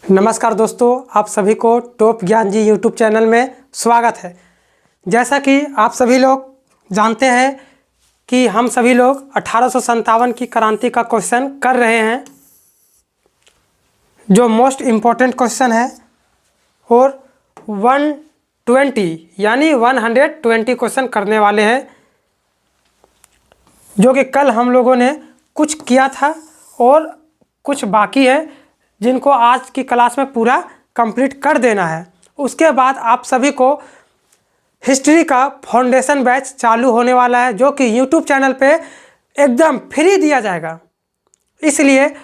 नमस्कार दोस्तों, आप सभी को टॉप ज्ञान जी यूट्यूब चैनल में स्वागत है। जैसा कि आप सभी लोग जानते हैं कि हम सभी लोग 1857 की क्रांति का क्वेश्चन कर रहे हैं, जो मोस्ट इम्पोर्टेंट क्वेश्चन है, और 120 यानी 120 क्वेश्चन करने वाले हैं, जो कि कल हम लोगों ने कुछ किया था और कुछ बाकी है, जिनको आज की क्लास में पूरा कंप्लीट कर देना है। उसके बाद आप सभी को हिस्ट्री का फाउंडेशन बैच चालू होने वाला है, जो कि यूट्यूब चैनल पे एकदम फ्री दिया जाएगा। इसलिए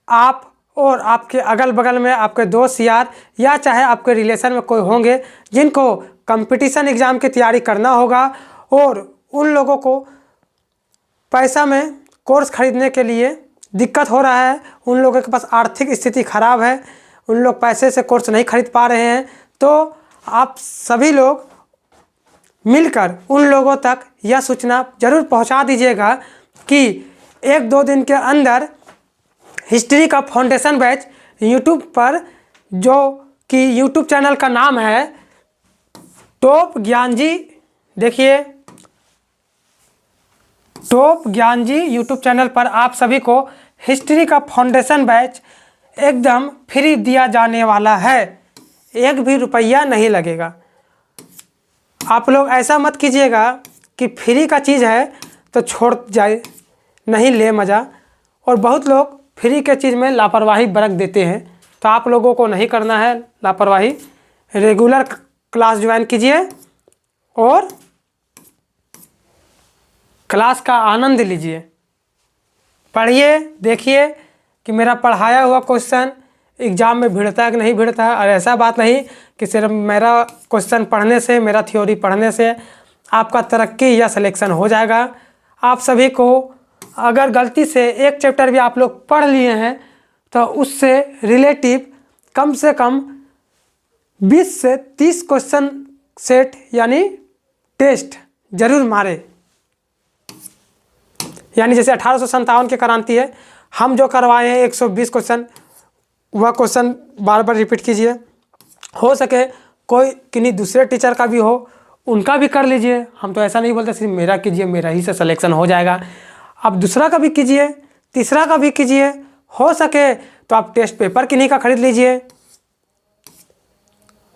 आप और आपके अगल बगल में आपके दोस्त यार या चाहे आपके रिलेशन में कोई होंगे जिनको कंपटीशन एग्ज़ाम की तैयारी करना होगा और उन लोगों को पैसा में कोर्स खरीदने के लिए दिक्कत हो रहा है, उन लोगों के पास आर्थिक स्थिति ख़राब है, उन लोग पैसे से कोर्स नहीं खरीद पा रहे हैं, तो आप सभी लोग मिलकर उन लोगों तक यह सूचना ज़रूर पहुंचा दीजिएगा कि 1-2 दिन के अंदर हिस्ट्री का फाउंडेशन बैच यूट्यूब पर, जो कि यूट्यूब चैनल का नाम है टॉप ज्ञान जी, देखिए टॉप ज्ञान जी यूट्यूब चैनल पर आप सभी को हिस्ट्री का फाउंडेशन बैच एकदम फ्री दिया जाने वाला है। एक भी रुपया नहीं लगेगा। आप लोग ऐसा मत कीजिएगा कि फ्री का चीज़ है तो छोड़ जाए, नहीं ले मज़ा। और बहुत लोग फ्री के चीज़ में लापरवाही बरत देते हैं, तो आप लोगों को नहीं करना है लापरवाही। रेगुलर क्लास ज्वाइन कीजिए और क्लास का आनंद लीजिए, पढ़िए, देखिए कि मेरा पढ़ाया हुआ क्वेश्चन एग्ज़ाम में भिड़ता है कि नहीं भिड़ता है। और ऐसा बात नहीं कि सिर्फ मेरा क्वेश्चन पढ़ने से, मेरा थ्योरी पढ़ने से आपका तरक्की या सिलेक्शन हो जाएगा। आप सभी को अगर गलती से एक चैप्टर भी आप लोग पढ़ लिए हैं तो उससे रिलेटिव कम से कम 20 से 30 क्वेश्चन सेट यानी टेस्ट ज़रूर मारे। यानी जैसे 1857 की क्रांति है, हम जो करवाए हैं 120 क्वेश्चन, वह क्वेश्चन बार बार रिपीट कीजिए। हो सके कोई किन्हीं दूसरे टीचर का भी हो, उनका भी कर लीजिए। हम तो ऐसा नहीं बोलते सिर्फ मेरा कीजिए, मेरा ही से सिलेक्शन हो जाएगा। आप दूसरा का भी कीजिए, तीसरा का भी कीजिए। हो सके तो आप टेस्ट पेपर किन्हीं का खरीद लीजिए,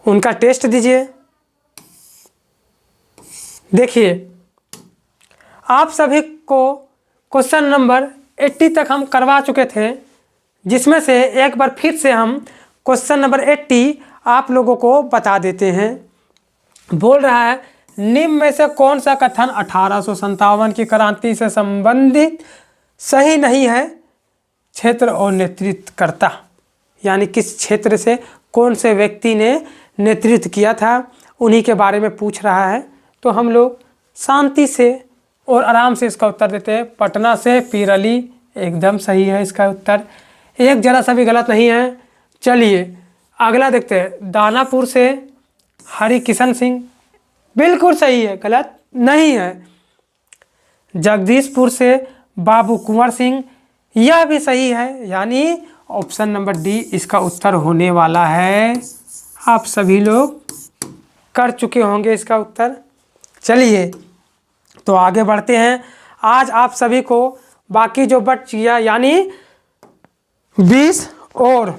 उनका टेस्ट दीजिए। देखिए, आप सभी को क्वेश्चन नंबर 80 तक हम करवा चुके थे, जिसमें से एक बार फिर से हम क्वेश्चन नंबर 80 आप लोगों को बता देते हैं। बोल रहा है, निम्न में से कौन सा कथन 1857 की क्रांति से संबंधित सही नहीं है? क्षेत्र और नेतृत्वकर्ता, यानी किस क्षेत्र से कौन से व्यक्ति ने नेतृत्व किया था, उन्हीं के बारे में पूछ रहा है। तो हम लोग शांति से और आराम से इसका उत्तर देते हैं। पटना से पीर अली, एकदम सही है इसका उत्तर, एक जरा सा भी गलत नहीं है। चलिए अगला देखते हैं। दानापुर से हरि किशन सिंह, बिल्कुल सही है, गलत नहीं है। जगदीशपुर से बाबू कुंवर सिंह, यह भी सही है, यानी ऑप्शन नंबर डी इसका उत्तर होने वाला है। आप सभी लोग कर चुके होंगे इसका उत्तर। चलिए तो आगे बढ़ते हैं। आज आप सभी को बाकी जो बच गया, यानी 20 और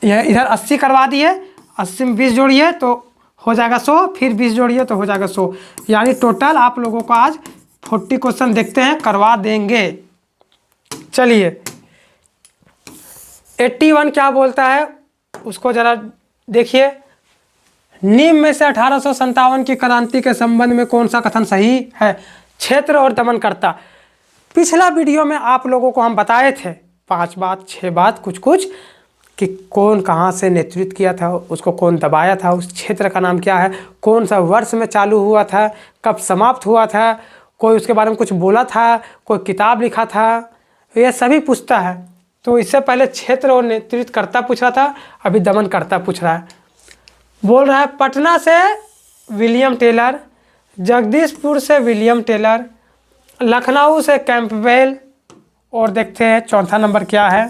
यह इधर 80 करवा दिए, 80 में 20 जोड़िए तो हो जाएगा 100, फिर 20 जोड़िए तो हो जाएगा 100, यानी टोटल आप लोगों को आज 40 क्वेश्चन देखते हैं, करवा देंगे। चलिए 81 क्या बोलता है उसको जरा देखिए। निम्न में से 1857 की क्रांति के संबंध में कौन सा कथन सही है? क्षेत्र और दमनकर्ता। पिछला वीडियो में आप लोगों को हम बताए थे 5 बात 6 बात कुछ कि कौन कहाँ से नेतृत्व किया था, उसको कौन दबाया था, उस क्षेत्र का नाम क्या है, कौन सा वर्ष में चालू हुआ था, कब समाप्त हुआ था, कोई उसके बारे में कुछ बोला था, कोई किताब लिखा था, यह सभी पूछता है। तो इससे पहले क्षेत्र और नेतृत्वकर्ता पूछ रहा था, अभी दमनकर्ता पूछ रहा है। बोल रहा है पटना से विलियम टेलर, जगदीशपुर से विलियम टेलर, लखनऊ से कैंपबेल। और देखते हैं चौथा नंबर क्या है।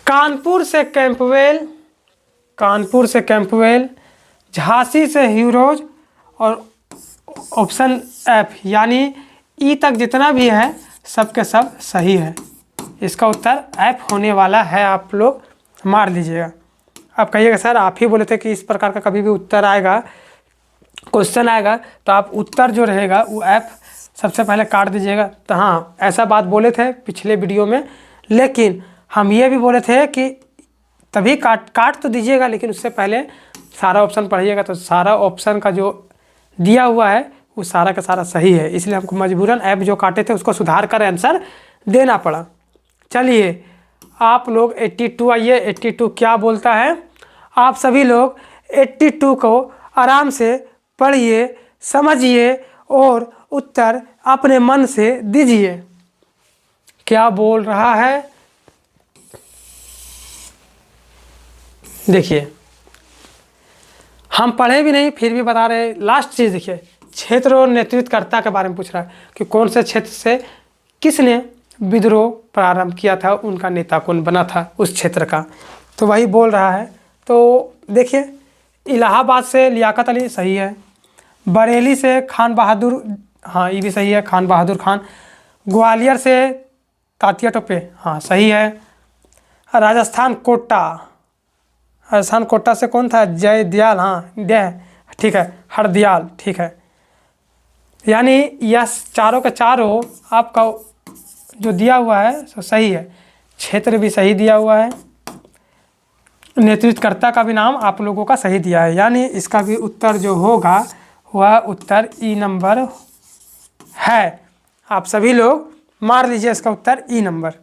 कानपुर से कैंपबेल, कानपुर से कैंपबेल। झांसी से ह्यूरोज। और ऑप्शन एफ यानी ई तक जितना भी है सब के सब सही है। इसका उत्तर एफ होने वाला है, आप लोग मार लीजिएगा। आप कहिएगा सर आप ही बोले थे कि इस प्रकार का कभी भी उत्तर आएगा, क्वेश्चन आएगा तो आप उत्तर जो रहेगा वो एफ सबसे पहले काट दीजिएगा। तो हाँ, ऐसा बात बोले थे पिछले वीडियो में, लेकिन हम ये भी बोले थे कि तभी काट तो दीजिएगा, लेकिन उससे पहले सारा ऑप्शन पढ़िएगा। तो सारा ऑप्शन का जो दिया हुआ है वो सारा का सारा सही है, इसलिए हमको मजबूरन ऐप जो काटे थे उसको सुधार कर आंसर देना पड़ा। चलिए आप लोग 82 आइए, 82 क्या बोलता है। आप सभी लोग 82 को आराम से पढ़िए, समझिए और उत्तर अपने मन से दीजिए। क्या बोल रहा है देखिए, हम पढ़े भी नहीं फिर भी बता रहे। लास्ट चीज़ देखिए, क्षेत्र और नेतृत्वकर्ता के बारे में पूछ रहा है कि कौन से क्षेत्र से किसने विद्रोह प्रारंभ किया था, उनका नेता कौन बना था उस क्षेत्र का, तो वही बोल रहा है। तो देखिए, इलाहाबाद से लियाकत अली सही है। बरेली से खान बहादुर, हाँ ये भी सही है, खान बहादुर खान। ग्वालियर से तात्या टोपे, हाँ सही है। राजस्थान कोटा, राजस्थान कोटा से कौन था, जय दयाल, हाँ जय, ठीक है, हरदयाल, ठीक है। यानी यह चारों के चारों आपका जो दिया हुआ है सो सही है। क्षेत्र भी सही दिया हुआ है, नेतृत्वकर्ता का भी नाम आप लोगों का सही दिया है, यानी इसका भी उत्तर जो होगा वह उत्तर ई नंबर है। आप सभी लोग मार लीजिए इसका उत्तर ई नंबर।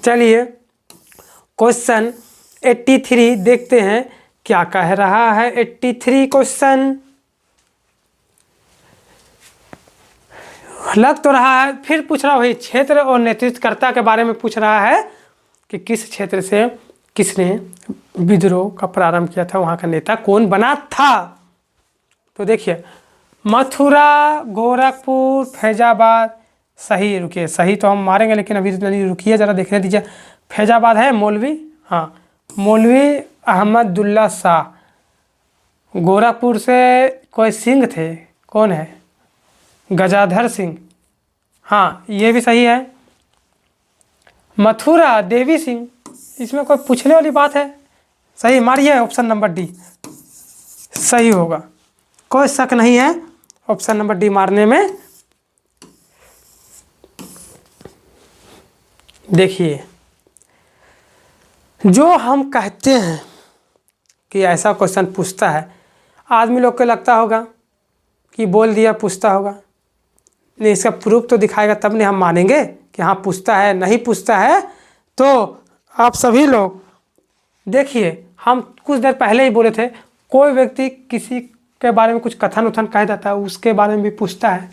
चलिए क्वेश्चन 83 देखते हैं क्या कह रहा है। 83 क्वेश्चन लग तो रहा है, फिर पूछ रहा वही क्षेत्र और नेतृत्वकर्ता के बारे में पूछ रहा है कि किस क्षेत्र से किसने विद्रोह का प्रारंभ किया था, वहाँ का नेता कौन बना था। तो देखिए, मथुरा, गोरखपुर, फैजाबाद, सही। रुकिए, सही तो हम मारेंगे लेकिन अभी नहीं, रुकिए ज़रा देखने दीजिए। फैजाबाद है मौलवी, हाँ मौलवी अहमदुल्ला शाह। गोरखपुर से कोई सिंह थे, कौन है, गजाधर सिंह, हाँ ये भी सही है। मथुरा देवी सिंह, इसमें कोई पूछने वाली बात है, सही मारिए, ऑप्शन नंबर डी सही होगा, कोई शक नहीं है ऑप्शन नंबर डी मारने में। देखिए, जो हम कहते हैं कि ऐसा क्वेश्चन पूछता है, आदमी लोग को लगता होगा कि बोल दिया पूछता होगा, नहीं इसका प्रूफ तो दिखाएगा तब नहीं हम मानेंगे कि हाँ पूछता है। नहीं पूछता है तो आप सभी लोग देखिए, हम कुछ देर पहले ही बोले थे कोई व्यक्ति किसी के बारे में कुछ कथन उथन कह देता है, उसके बारे में भी पूछता है।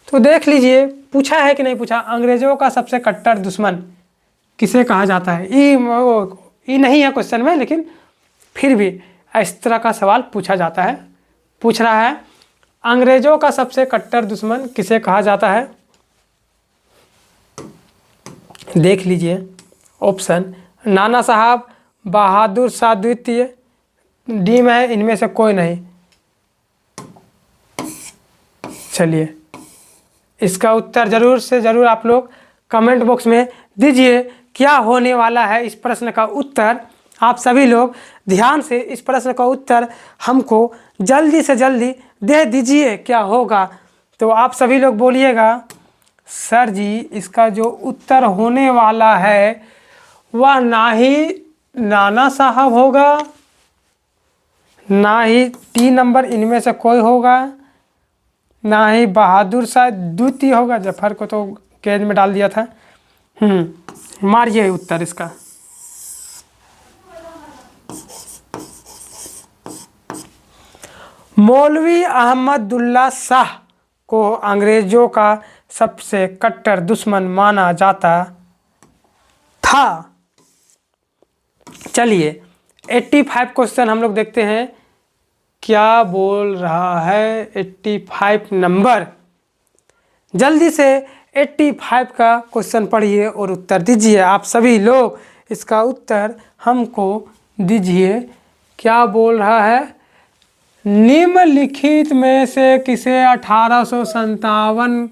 तो देख लीजिए पूछा है कि नहीं पूछा। अंग्रेज़ों का सबसे कट्टर दुश्मन किसे कहा जाता है। ये नहीं है क्वेश्चन में, लेकिन फिर भी इस तरह का सवाल पूछा जाता है। पूछ रहा है अंग्रेज़ों का सबसे कट्टर दुश्मन किसे कहा जाता है। देख लीजिए ऑप्शन, नाना साहब, बहादुर शाह द्वितीय, डी में है इनमें से कोई नहीं। चलिए इसका उत्तर ज़रूर से ज़रूर आप लोग कमेंट बॉक्स में दीजिए। क्या होने वाला है इस प्रश्न का उत्तर, आप सभी लोग ध्यान से इस प्रश्न का उत्तर हमको जल्दी से जल्दी दे दीजिए। क्या होगा तो आप सभी लोग बोलिएगा सर जी इसका जो उत्तर होने वाला है वह ना ही नाना साहब होगा, ना ही 3 नंबर इनमें से कोई होगा, ना ही बहादुर शाह द्वितीय होगा। जफर को तो कैद में डाल दिया था। मारिए उत्तर इसका। मौलवी अहमदुल्ला शाह को अंग्रेजों का सबसे कट्टर दुश्मन माना जाता था। चलिए 85 क्वेश्चन हम लोग देखते हैं क्या बोल रहा है 85 नंबर। जल्दी से 85 का क्वेश्चन पढ़िए और उत्तर दीजिए। आप सभी लोग इसका उत्तर हमको दीजिए। क्या बोल रहा है? निम्नलिखित में से किसे 1857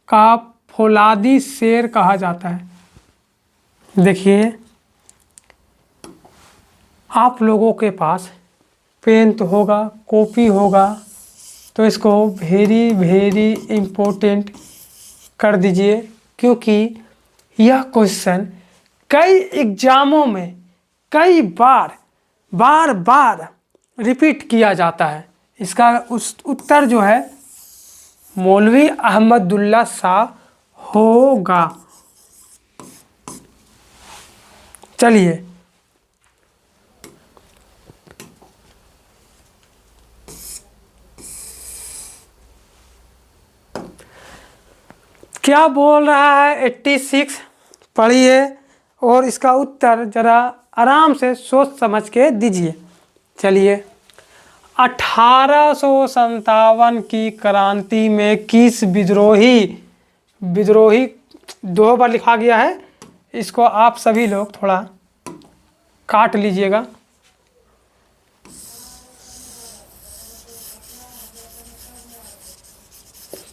का फौलादी शेर कहा जाता है? देखिए, आप लोगों के पास पेन तो होगा, कॉपी होगा, तो इसको वेरी वेरी इम्पोर्टेंट कर दीजिए, क्योंकि यह क्वेश्चन कई एग्जामों में कई बार बार रिपीट किया जाता है। इसका उत्तर जो है मौलवी अहमदुल्ला शाह होगा। चलिए, क्या बोल रहा है 86? पढ़िए और इसका उत्तर ज़रा आराम से सोच समझ के दीजिए। चलिए, 1857 की क्रांति में किस विद्रोही 2 बार लिखा गया है, इसको आप सभी लोग थोड़ा काट लीजिएगा।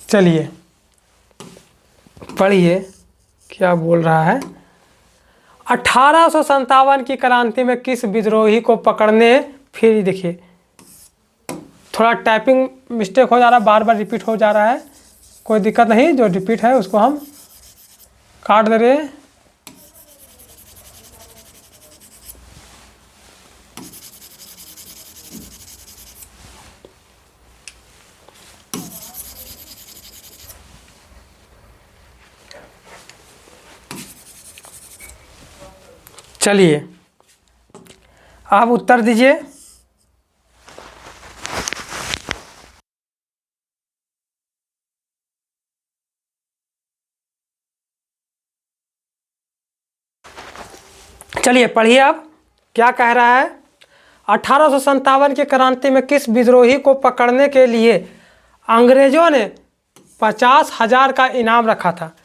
चलिए पढ़िए क्या बोल रहा है। 1857 की क्रांति में किस विद्रोही को पकड़ने, फिर देखिए थोड़ा टाइपिंग मिस्टेक हो जा रहा है, बार बार रिपीट हो जा रहा है, कोई दिक्कत नहीं, जो रिपीट है उसको हम काट दे रहे हैं। चलिए आप उत्तर दीजिए। चलिए पढ़िए आप क्या कह रहा है। 1857 की क्रांति में किस विद्रोही को पकड़ने के लिए अंग्रेजों ने 50,000 का इनाम रखा था?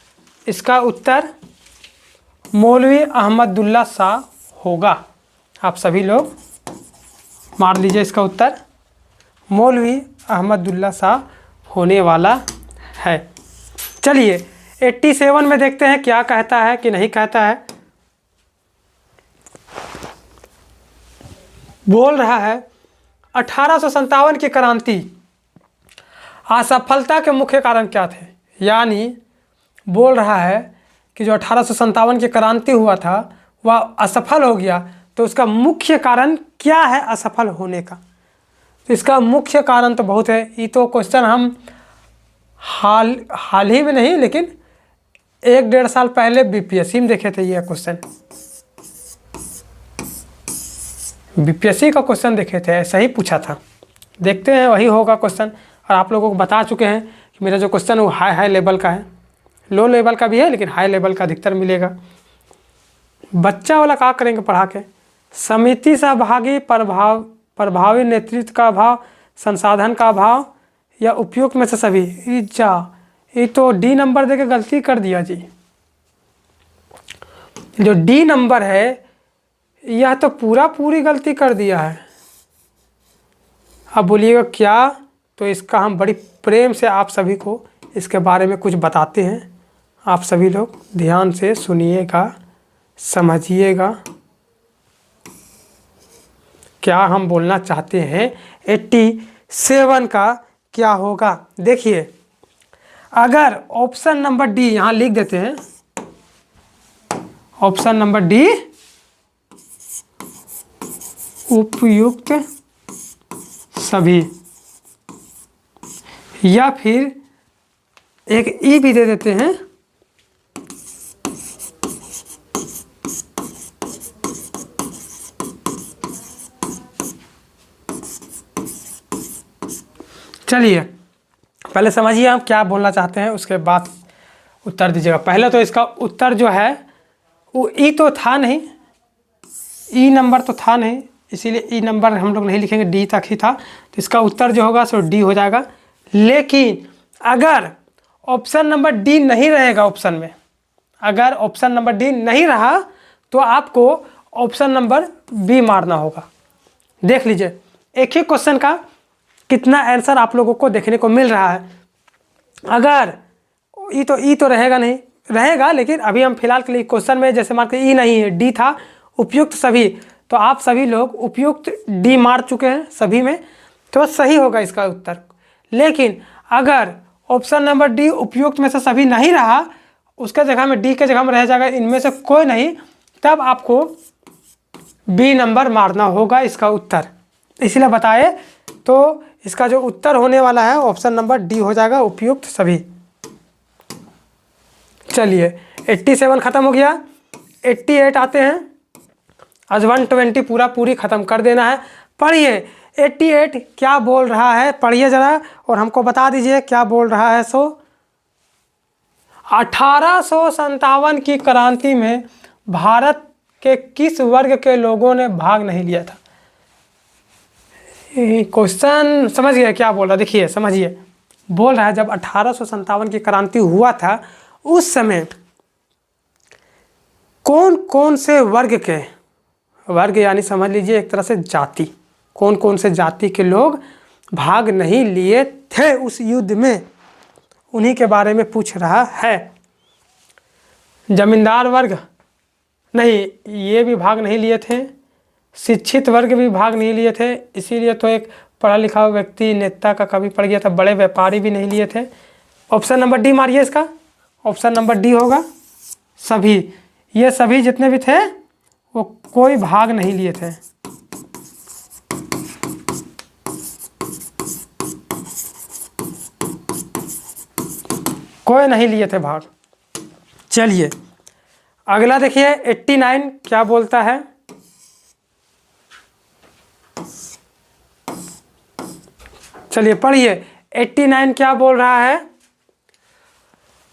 इसका उत्तर मौलवी अहमदुल्ला शाह होगा। आप सभी लोग मार लीजिए इसका उत्तर मौलवी अहमदुल्ला शाह होने वाला है। चलिए 87 में देखते हैं क्या कहता है कि नहीं कहता है। बोल रहा है 1857 की क्रांति असफलता के मुख्य कारण क्या थे? यानी बोल रहा है कि जो 1857 की क्रांति हुआ था वह असफल हो गया, तो उसका मुख्य कारण क्या है असफल होने का? तो इसका मुख्य कारण तो बहुत है। ये तो क्वेश्चन हम हाल ही में नहीं, लेकिन 1-1.5 साल पहले बीपीएससी में देखे थे। ये क्वेश्चन बीपीएससी का क्वेश्चन देखे थे, ऐसा ही पूछा था। देखते हैं वही होगा क्वेश्चन। और आप लोगों को बता चुके हैं कि मेरा जो क्वेश्चन वो हाई लेवल का है, लो लेवल का भी है, लेकिन हाई लेवल का अधिकतर मिलेगा। बच्चा वाला क्या करेंगे पढ़ा के? समिति सहभागी, प्रभावी नेतृत्व का भाव, संसाधन का भाव या उपयुक्त में से सभी। ये तो डी नंबर देके गलती कर दिया जी। जो डी नंबर है यह तो पूरी गलती कर दिया है। अब बोलिएगा क्या? तो इसका हम बड़ी प्रेम से आप सभी को इसके बारे में कुछ बताते हैं। आप सभी लोग ध्यान से सुनिएगा, समझिएगा क्या हम बोलना चाहते हैं। 87 का क्या होगा? देखिए, अगर ऑप्शन नंबर डी यहाँ लिख देते हैं, ऑप्शन नंबर डी उपयुक्त सभी, या फिर एक ई भी दे देते हैं, चलिए पहले समझिए आप क्या बोलना चाहते हैं, उसके बाद उत्तर दीजिएगा। पहले तो इसका उत्तर जो है वो ई तो था नहीं, ई नंबर तो था नहीं, इसीलिए ई नंबर हम लोग नहीं लिखेंगे, डी तक ही था। तो इसका उत्तर जो होगा सो डी हो जाएगा। लेकिन अगर ऑप्शन नंबर डी नहीं रहेगा, ऑप्शन में अगर ऑप्शन नंबर डी नहीं रहा तो आपको ऑप्शन नंबर बी मारना होगा। देख लीजिए एक ही क्वेश्चन का कितना आंसर आप लोगों को देखने को मिल रहा है। अगर ई तो रहेगा नहीं, रहेगा, लेकिन अभी हम फिलहाल के लिए क्वेश्चन में जैसे मान के ई नहीं है, डी था उपयुक्त सभी, तो आप सभी लोग उपयुक्त डी मार चुके हैं सभी में, तो सही होगा इसका उत्तर। लेकिन अगर ऑप्शन नंबर डी उपयुक्त में से सभी नहीं रहा, उसके जगह में डी के जगह में रह जाएगा इनमें से कोई नहीं, तब आपको बी नंबर मारना होगा इसका उत्तर। इसलिए बताए तो इसका जो उत्तर होने वाला है ऑप्शन नंबर डी हो जाएगा, उपयुक्त सभी। चलिए 87 ख़त्म हो गया, 88 आते हैं। आज 120 पूरी ख़त्म कर देना है। पढ़िए 88 क्या बोल रहा है, पढ़िए ज़रा और हमको बता दीजिए क्या बोल रहा है। 1857 की क्रांति में भारत के किस वर्ग के लोगों ने भाग नहीं लिया था? क्वेश्चन समझ गया क्या बोल रहा, देखिए समझिए। बोल रहा है जब 1857 की क्रांति हुआ था उस समय कौन कौन से वर्ग के, वर्ग यानी समझ लीजिए एक तरह से जाति, कौन कौन से जाति के लोग भाग नहीं लिए थे उस युद्ध में, उन्हीं के बारे में पूछ रहा है। जमींदार वर्ग नहीं, ये भी भाग नहीं लिए थे। शिक्षित वर्ग भी भाग नहीं लिए थे, इसीलिए तो एक पढ़ा लिखा हुआ व्यक्ति नेता का कभी पड़ गया था। बड़े व्यापारी भी नहीं लिए थे। ऑप्शन नंबर डी मारिए इसका, ऑप्शन नंबर डी होगा सभी। ये सभी जितने भी थे वो कोई भाग नहीं लिए थे। कोई नहीं लिए थे भाग। चलिए अगला देखिए 89 क्या बोलता है। चलिए पढ़िए 89 क्या बोल रहा है।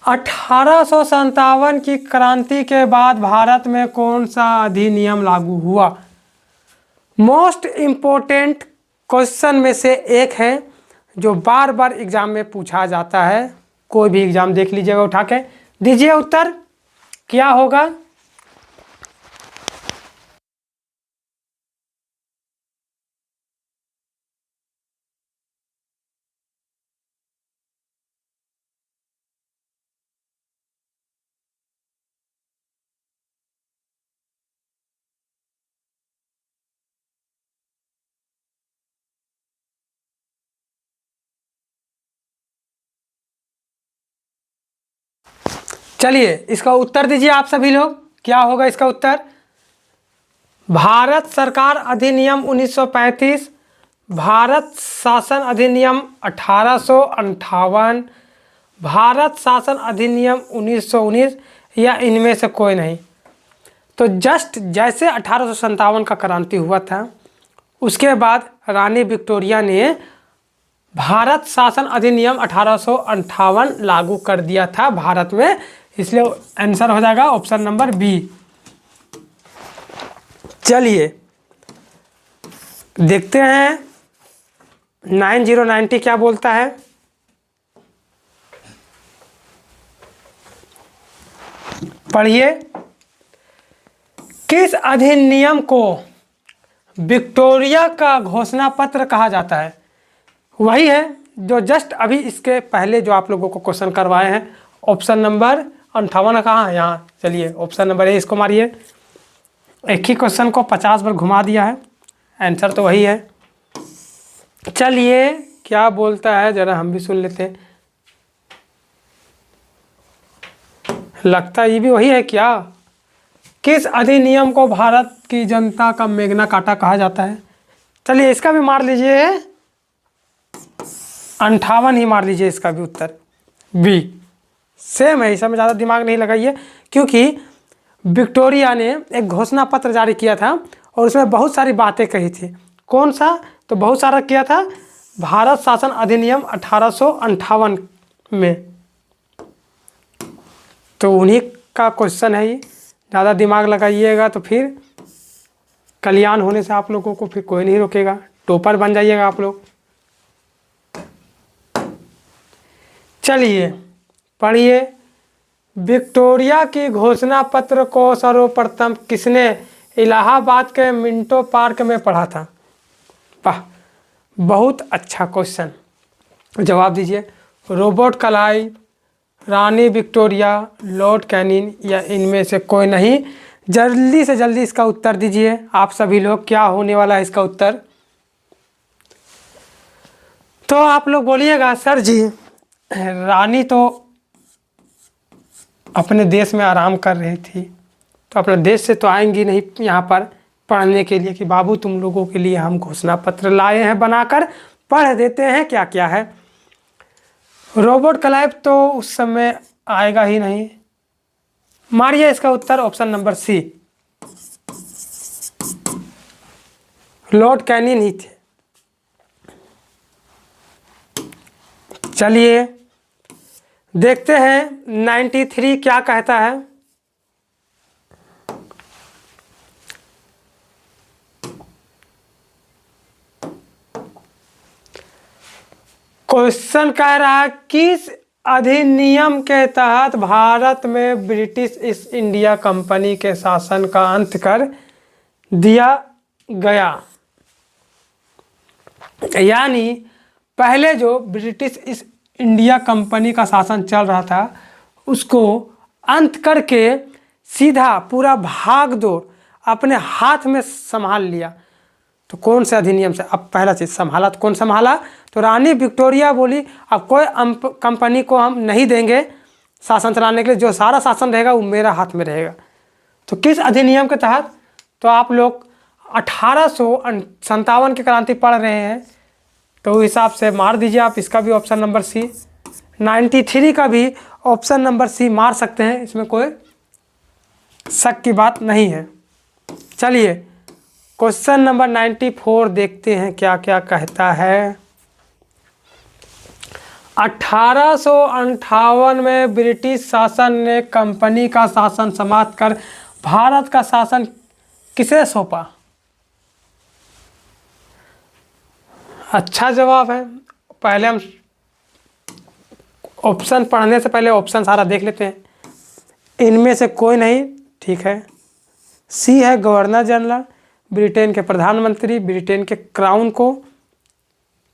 1857 की क्रांति के बाद भारत में कौन सा अधिनियम लागू हुआ? मोस्ट इम्पोर्टेंट क्वेश्चन में से एक है जो बार बार एग्जाम में पूछा जाता है। कोई भी एग्जाम देख लीजिएगा उठा के, दीजिए उत्तर क्या होगा। चलिए इसका उत्तर दीजिए आप सभी लोग, क्या होगा इसका उत्तर। भारत सरकार अधिनियम 1935, भारत शासन अधिनियम 1858, भारत शासन अधिनियम 1919 या इनमें से कोई नहीं। तो जस्ट जैसे 1857 का क्रांति हुआ था उसके बाद रानी विक्टोरिया ने भारत शासन अधिनियम 1858 लागू कर दिया था भारत में, इसलिए आंसर हो जाएगा ऑप्शन नंबर बी। चलिए देखते हैं 9090 क्या बोलता है। पढ़िए किस अधिनियम को विक्टोरिया का घोषणा पत्र कहा जाता है? वही है जो जस्ट अभी इसके पहले जो आप लोगों को क्वेश्चन करवाए हैं। ऑप्शन नंबर 58 कहाँ है, यहाँ। चलिए ऑप्शन नंबर ए इसको मारिए। एक ही क्वेश्चन को 50 बार घुमा दिया है, आंसर तो वही है। चलिए क्या बोलता है जरा हम भी सुन लेते हैं। लगता ये भी वही है क्या। किस अधिनियम को भारत की जनता का मैग्ना कार्टा कहा जाता है? चलिए इसका भी मार लीजिए, 58 ही मार लीजिए, इसका भी उत्तर बी। सेम है, इसमें ज़्यादा दिमाग नहीं लगाइए, क्योंकि विक्टोरिया ने एक घोषणा पत्र जारी किया था और उसमें बहुत सारी बातें कही थी। कौन सा? तो बहुत सारा किया था भारत शासन अधिनियम 1858 में। तो उन्हीं का क्वेश्चन है ये, ज़्यादा दिमाग लगाइएगा तो फिर कल्याण होने से आप लोगों को फिर कोई नहीं रोकेगा, टॉपर बन जाइएगा आप लोग। चलिए पढ़िए, विक्टोरिया की घोषणा पत्र को सर्वप्रथम किसने इलाहाबाद के मिंटो पार्क में पढ़ा था? वाह, बहुत अच्छा क्वेश्चन। जवाब दीजिए। रॉबर्ट क्लाइव, रानी विक्टोरिया, लॉर्ड कैनिंग या इनमें से कोई नहीं? जल्दी से जल्दी इसका उत्तर दीजिए आप सभी लोग, क्या होने वाला है इसका उत्तर? तो आप लोग बोलिएगा सर जी रानी तो अपने देश में आराम कर रही थी, तो अपने देश से तो आएंगी नहीं यहाँ पर पढ़ने के लिए कि बाबू तुम लोगों के लिए हम घोषणा पत्र लाए हैं बनाकर, पढ़ देते हैं क्या क्या है। रॉबर्ट क्लाइव तो उस समय आएगा ही नहीं। मारिए इसका उत्तर option number C, Lord Canning ही थे। चलिए देखते हैं 93 क्या कहता है। क्वेश्चन कह रहा है किस अधिनियम के तहत भारत में ब्रिटिश ईस्ट इंडिया कंपनी के शासन का अंत कर दिया गया? यानी पहले जो ब्रिटिश ईस्ट इंडिया कंपनी का शासन चल रहा था उसको अंत करके सीधा पूरा भाग दौड़ अपने हाथ में संभाल लिया। तो कौन से अधिनियम से? अब पहला चीज़ संभाला, तो कौन संभाला? तो रानी विक्टोरिया बोली अब कोई कंपनी को हम नहीं देंगे शासन चलाने के लिए, जो सारा शासन रहेगा वो मेरा हाथ में रहेगा। तो किस अधिनियम के तहत? तो आप लोग 1857 की क्रांति पढ़ रहे हैं, तो उस हिसाब से मार दीजिए आप इसका भी ऑप्शन नंबर सी। 93 का भी ऑप्शन नंबर सी मार सकते हैं, इसमें कोई शक की बात नहीं है। चलिए क्वेश्चन नंबर 94 देखते हैं क्या क्या कहता है। 1858 में ब्रिटिश शासन ने कंपनी का शासन समाप्त कर भारत का शासन किसे सौंपा? अच्छा जवाब है। पहले हम ऑप्शन पढ़ने से पहले ऑप्शन सारा देख लेते हैं। इनमें से कोई नहीं, ठीक है। सी है गवर्नर जनरल, ब्रिटेन के प्रधानमंत्री, ब्रिटेन के क्राउन को।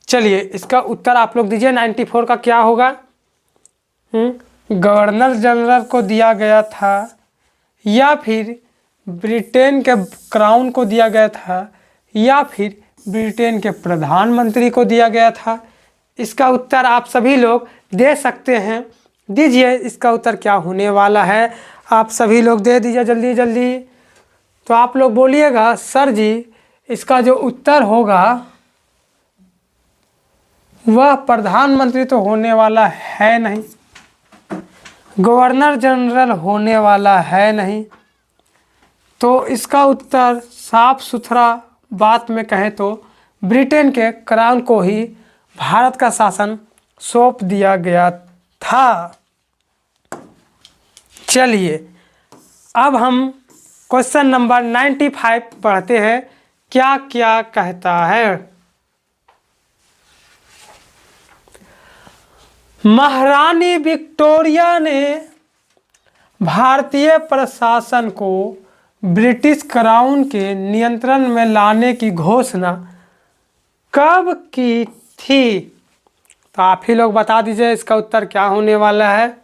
चलिए इसका उत्तर आप लोग दीजिए 94 का क्या होगा? गवर्नर जनरल को दिया गया था या फिर ब्रिटेन के क्राउन को दिया गया था या फिर ब्रिटेन के प्रधानमंत्री को दिया गया था? इसका उत्तर आप सभी लोग दे सकते हैं। दीजिए इसका उत्तर क्या होने वाला है, आप सभी लोग दे दीजिए जल्दी जल्दी। तो आप लोग बोलिएगा सर जी इसका जो उत्तर होगा वह प्रधानमंत्री तो होने वाला है नहीं, गवर्नर जनरल होने वाला है नहीं, तो इसका उत्तर साफ सुथरा बात में कहें तो ब्रिटेन के क्राउन को ही भारत का शासन सौंप दिया गया था। चलिए अब हम क्वेश्चन नंबर 95 पढ़ते हैं क्या क्या कहता है। महारानी विक्टोरिया ने भारतीय प्रशासन को ब्रिटिश क्राउन के नियंत्रण में लाने की घोषणा कब की थी? तो आप ही लोग बता दीजिए इसका उत्तर क्या होने वाला है।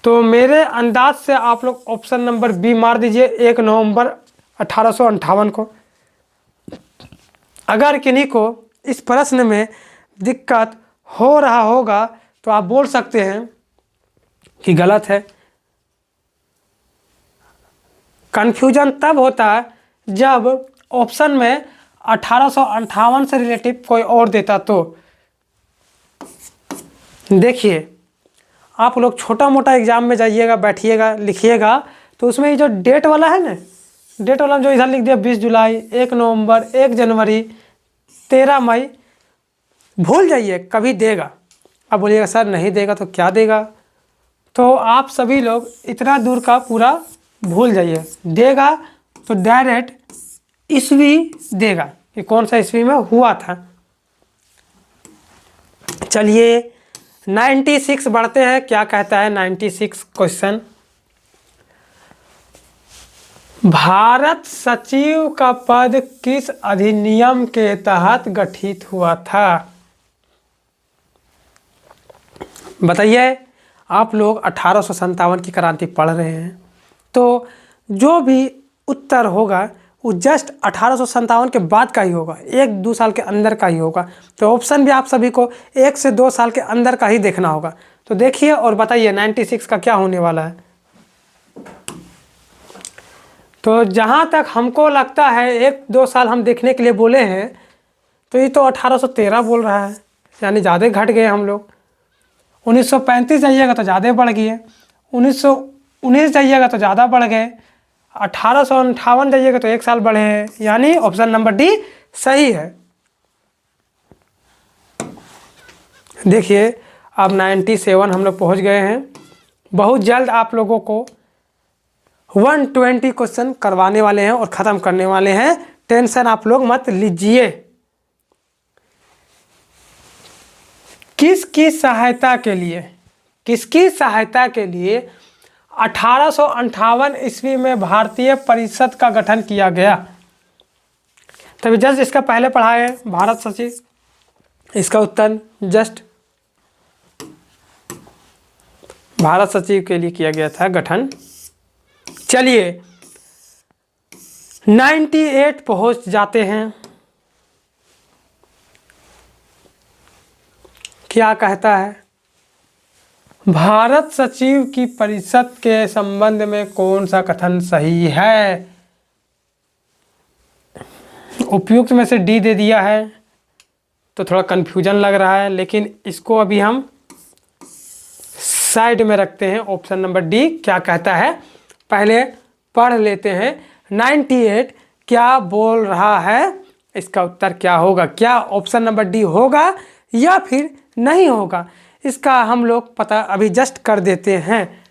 तो मेरे अंदाज से आप लोग ऑप्शन नंबर बी मार दीजिए, 1 नवंबर 1858 को। अगर किन्हीं को इस प्रश्न में दिक्कत हो रहा होगा तो आप बोल सकते हैं कि गलत है। कन्फ्यूजन तब होता है जब ऑप्शन में 1858 से रिलेटिव कोई और देता। तो देखिए आप लोग छोटा मोटा एग्जाम में जाइएगा, बैठिएगा, लिखिएगा, तो उसमें ये जो डेट वाला है ना, डेट वाला जो इधर लिख दिया 20 जुलाई, 1 नवंबर, 1 जनवरी, 13 मई, भूल जाइए, कभी देगा। अब बोलिएगा सर नहीं देगा तो क्या देगा? तो आप सभी लोग इतना दूर का पूरा भूल जाइए। देगा तो डायरेक्ट ईस्वी देगा कि कौन सा ईस्वी में हुआ था। चलिए 96 बढ़ते हैं, क्या कहता है 96 क्वेश्चन। भारत सचिव का पद किस अधिनियम के तहत गठित हुआ था? बताइए। आप लोग 1857 की क्रांति पढ़ रहे हैं, तो जो भी उत्तर होगा वो जस्ट 1857 के बाद का ही होगा, 1-2 साल के अंदर का ही होगा। तो ऑप्शन भी आप सभी को 1 से 2 साल के अंदर का ही देखना होगा। तो देखिए और बताइए 96 का क्या होने वाला है। तो जहाँ तक हमको लगता है 1-2 साल हम देखने के लिए बोले हैं, तो ये तो 1813 बोल रहा है, यानी ज़्यादा घट गए हम लोग। 1935 जाइएगा तो ज़्यादा बढ़ गए, 1919 जाइएगा तो ज़्यादा बढ़ गए, 1858 जाइएगा तो 1 साल बढ़े हैं, यानी ऑप्शन नंबर डी सही है। देखिए अब 97 हम लोग पहुँच गए हैं। बहुत जल्द आप लोगों को 120 क्वेश्चन करवाने वाले हैं और ख़त्म करने वाले हैं, टेंशन आप लोग मत लीजिए। किसकी सहायता के लिए 1858 ईस्वी में भारतीय परिषद का गठन किया गया? तभी जस्ट इसका पहले पढ़ा है भारत सचिव, इसका उत्तर जस्ट भारत सचिव के लिए किया गया था गठन। चलिए 98 पहुंच जाते हैं। क्या कहता है? भारत सचिव की परिषद के संबंध में कौन सा कथन सही है? उपयुक्त में से डी दे दिया है, तो थोड़ा कन्फ्यूजन लग रहा है, लेकिन इसको अभी हम साइड में रखते हैं। ऑप्शन नंबर डी क्या कहता है पहले पढ़ लेते हैं। 98 क्या बोल रहा है, इसका उत्तर क्या होगा? क्या ऑप्शन नंबर डी होगा या फिर नहीं होगा, इसका हम लोग पता अभी जस्ट कर देते हैं।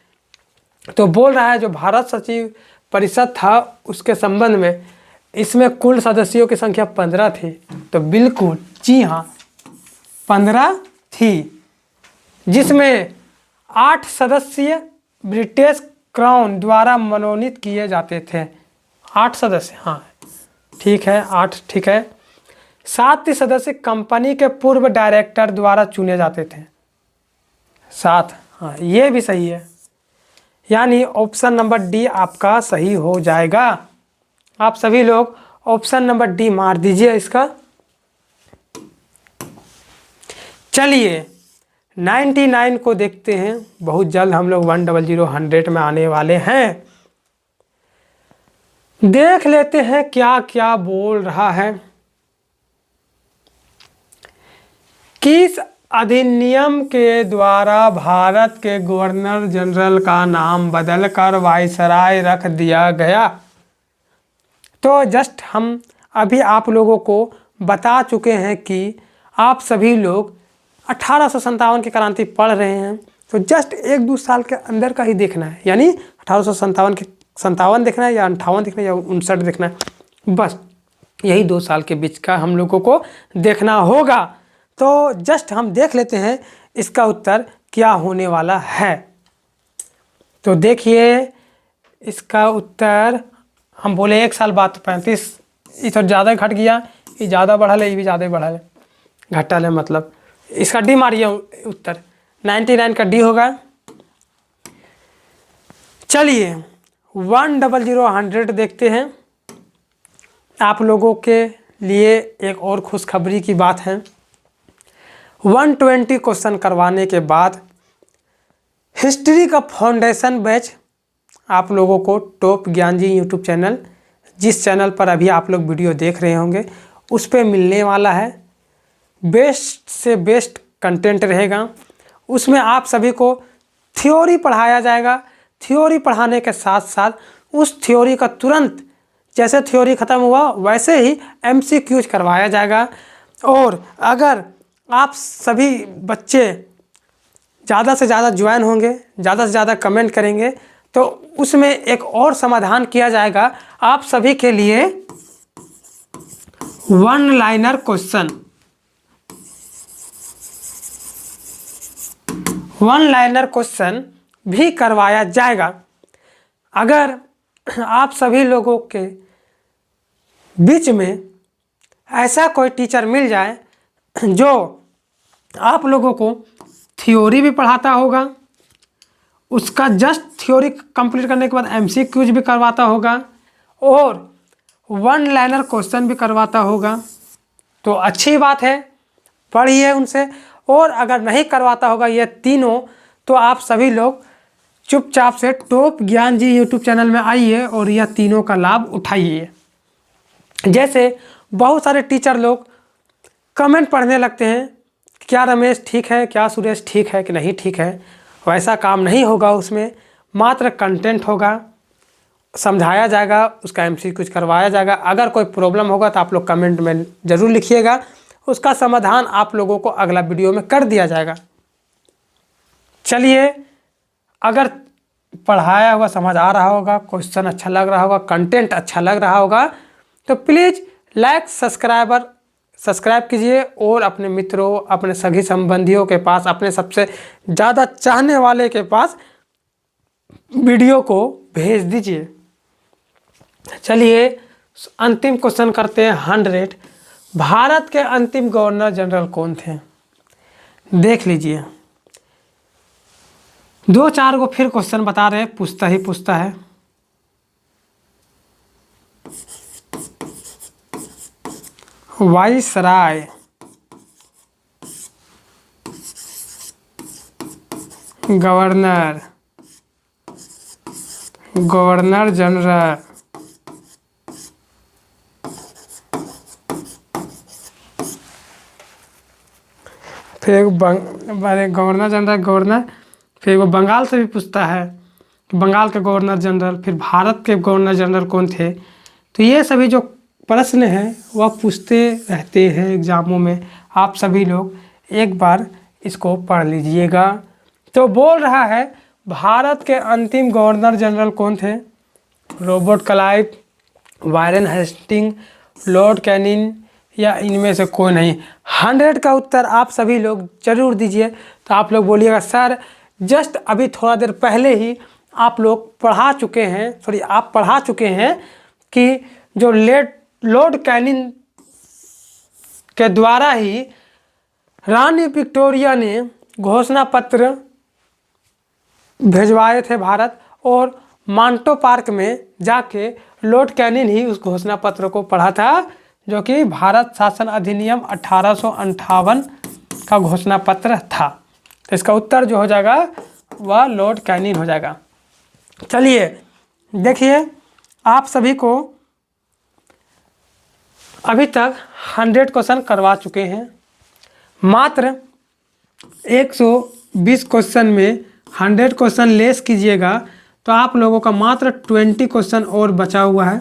तो बोल रहा है जो भारत सचिव परिषद था उसके संबंध में, इसमें कुल सदस्यों की संख्या 15 थी। तो बिल्कुल जी हाँ 15 थी, जिसमें 8 सदस्य ब्रिटिश क्राउन द्वारा मनोनीत किए जाते थे। 8 सदस्य, हाँ ठीक है 8 ठीक है। 7 सदस्य कंपनी के पूर्व डायरेक्टर द्वारा चुने जाते थे। 7, हाँ ये भी सही है, यानी ऑप्शन नंबर डी आपका सही हो जाएगा। आप सभी लोग ऑप्शन नंबर डी मार दीजिए इसका। चलिए 99 को देखते हैं, बहुत जल्द हम लोग 100 में आने वाले हैं। देख लेते हैं क्या क्या बोल रहा है। किस अधिनियम के द्वारा भारत के गवर्नर जनरल का नाम बदलकर वायसराय रख दिया गया? तो जस्ट हम अभी आप लोगों को बता चुके हैं कि आप सभी लोग 1857 की क्रांति पढ़ रहे हैं, तो जस्ट 1-2 साल के अंदर का ही देखना है, यानी 1857 के 57 देखना है या 58 देखना है या 59 देखना है, बस यही 2 साल के बीच का हम लोगों को देखना होगा। तो जस्ट हम देख लेते हैं इसका उत्तर क्या होने वाला है। तो देखिए इसका उत्तर हम बोले 1 साल बाद, तो 35 ये तो ज़्यादा घट गया, ये ज़्यादा बढ़ल है, ये भी ज़्यादा बढ़ल है, घटल है मतलब। इसका डी मारिए उत्तर, 99 का डी होगा। चलिए 100 देखते हैं। आप लोगों के लिए एक और खुशखबरी की बात है। 120 क्वेश्चन करवाने के बाद हिस्ट्री का फाउंडेशन बैच आप लोगों को टॉप ज्ञान जी यूट्यूब चैनल, जिस चैनल पर अभी आप लोग वीडियो देख रहे होंगे, उस पर मिलने वाला है। बेस्ट से बेस्ट कंटेंट रहेगा, उसमें आप सभी को थ्योरी पढ़ाया जाएगा। थ्योरी पढ़ाने के साथ साथ उस थ्योरी का तुरंत जैसे थ्योरी ख़त्म हुआ वैसे ही MCQs करवाया जाएगा। और अगर आप सभी बच्चे ज़्यादा से ज़्यादा ज्वाइन होंगे, ज़्यादा से ज़्यादा कमेंट करेंगे, तो उसमें एक और समाधान किया जाएगा आप सभी के लिए। One liner question, one liner question भी करवाया जाएगा। अगर आप सभी लोगों के बीच में ऐसा कोई टीचर मिल जाए जो आप लोगों को थ्योरी भी पढ़ाता होगा, उसका जस्ट थ्योरी कंप्लीट करने के बाद एमसीक्यूज भी करवाता होगा और वन लाइनर क्वेश्चन भी करवाता होगा, तो अच्छी बात है, पढ़िए उनसे। और अगर नहीं करवाता होगा ये तीनों, तो आप सभी लोग चुपचाप से टॉप ज्ञान जी यूट्यूब चैनल में आइए और यह तीनों का लाभ उठाइए। जैसे बहुत सारे टीचर लोग कमेंट पढ़ने लगते हैं, क्या रमेश ठीक है, क्या सुरेश ठीक है कि नहीं ठीक है। वैसा काम नहीं होगा, उसमें मात्र कंटेंट होगा, समझाया जाएगा, उसका एमसीक्यूज करवाया जाएगा। अगर कोई प्रॉब्लम होगा तो आप लोग कमेंट में ज़रूर लिखिएगा, उसका समाधान आप लोगों को अगला वीडियो में कर दिया जाएगा। चलिए, अगर पढ़ाया हुआ समझ आ रहा होगा, क्वेश्चन अच्छा लग रहा होगा, कंटेंट अच्छा लग रहा होगा, तो प्लीज़ लाइक सब्सक्राइब कीजिए और अपने मित्रों, अपने सभी संबंधियों के पास, अपने सबसे ज़्यादा चाहने वाले के पास वीडियो को भेज दीजिए। चलिए अंतिम क्वेश्चन करते हैं 100। भारत के अंतिम गवर्नर जनरल कौन थे? देख लीजिए, 2-4 को फिर क्वेश्चन बता रहे, पूछता है। वाइसराय, गवर्नर, गवर्नर जनरल, फिर गवर्नर जनरल, गवर्नर, फिर वो बंगाल से भी पूछता है, बंगाल के गवर्नर जनरल, फिर भारत के गवर्नर जनरल कौन थे। तो ये सभी जो प्रश्न हैं वह पूछते रहते हैं एग्ज़ामों में। आप सभी लोग एक बार इसको पढ़ लीजिएगा। तो बोल रहा है भारत के अंतिम गवर्नर जनरल कौन थे? Robert Clive, Warren Hastings, Lord Canning या इनमें से कोई नहीं। 100 का उत्तर आप सभी लोग जरूर दीजिए। तो आप लोग बोलिएगा सर जस्ट अभी थोड़ा देर पहले ही आप लोग पढ़ा चुके हैं, आप पढ़ा चुके हैं कि जो लॉर्ड कैनिंग के द्वारा ही रानी विक्टोरिया ने घोषणा पत्र भिजवाए थे भारत, और मांटो पार्क में जाके लॉर्ड कैनिंग ही उस घोषणा पत्र को पढ़ा था, जो कि भारत शासन अधिनियम 1858 का घोषणा पत्र था। तो इसका उत्तर जो हो जाएगा वह लॉर्ड कैनिंग हो जाएगा। चलिए देखिए, आप सभी को अभी तक 100 क्वेश्चन करवा चुके हैं। मात्र 120 क्वेश्चन में 100 क्वेश्चन लेस कीजिएगा तो आप लोगों का मात्र 20 क्वेश्चन और बचा हुआ है,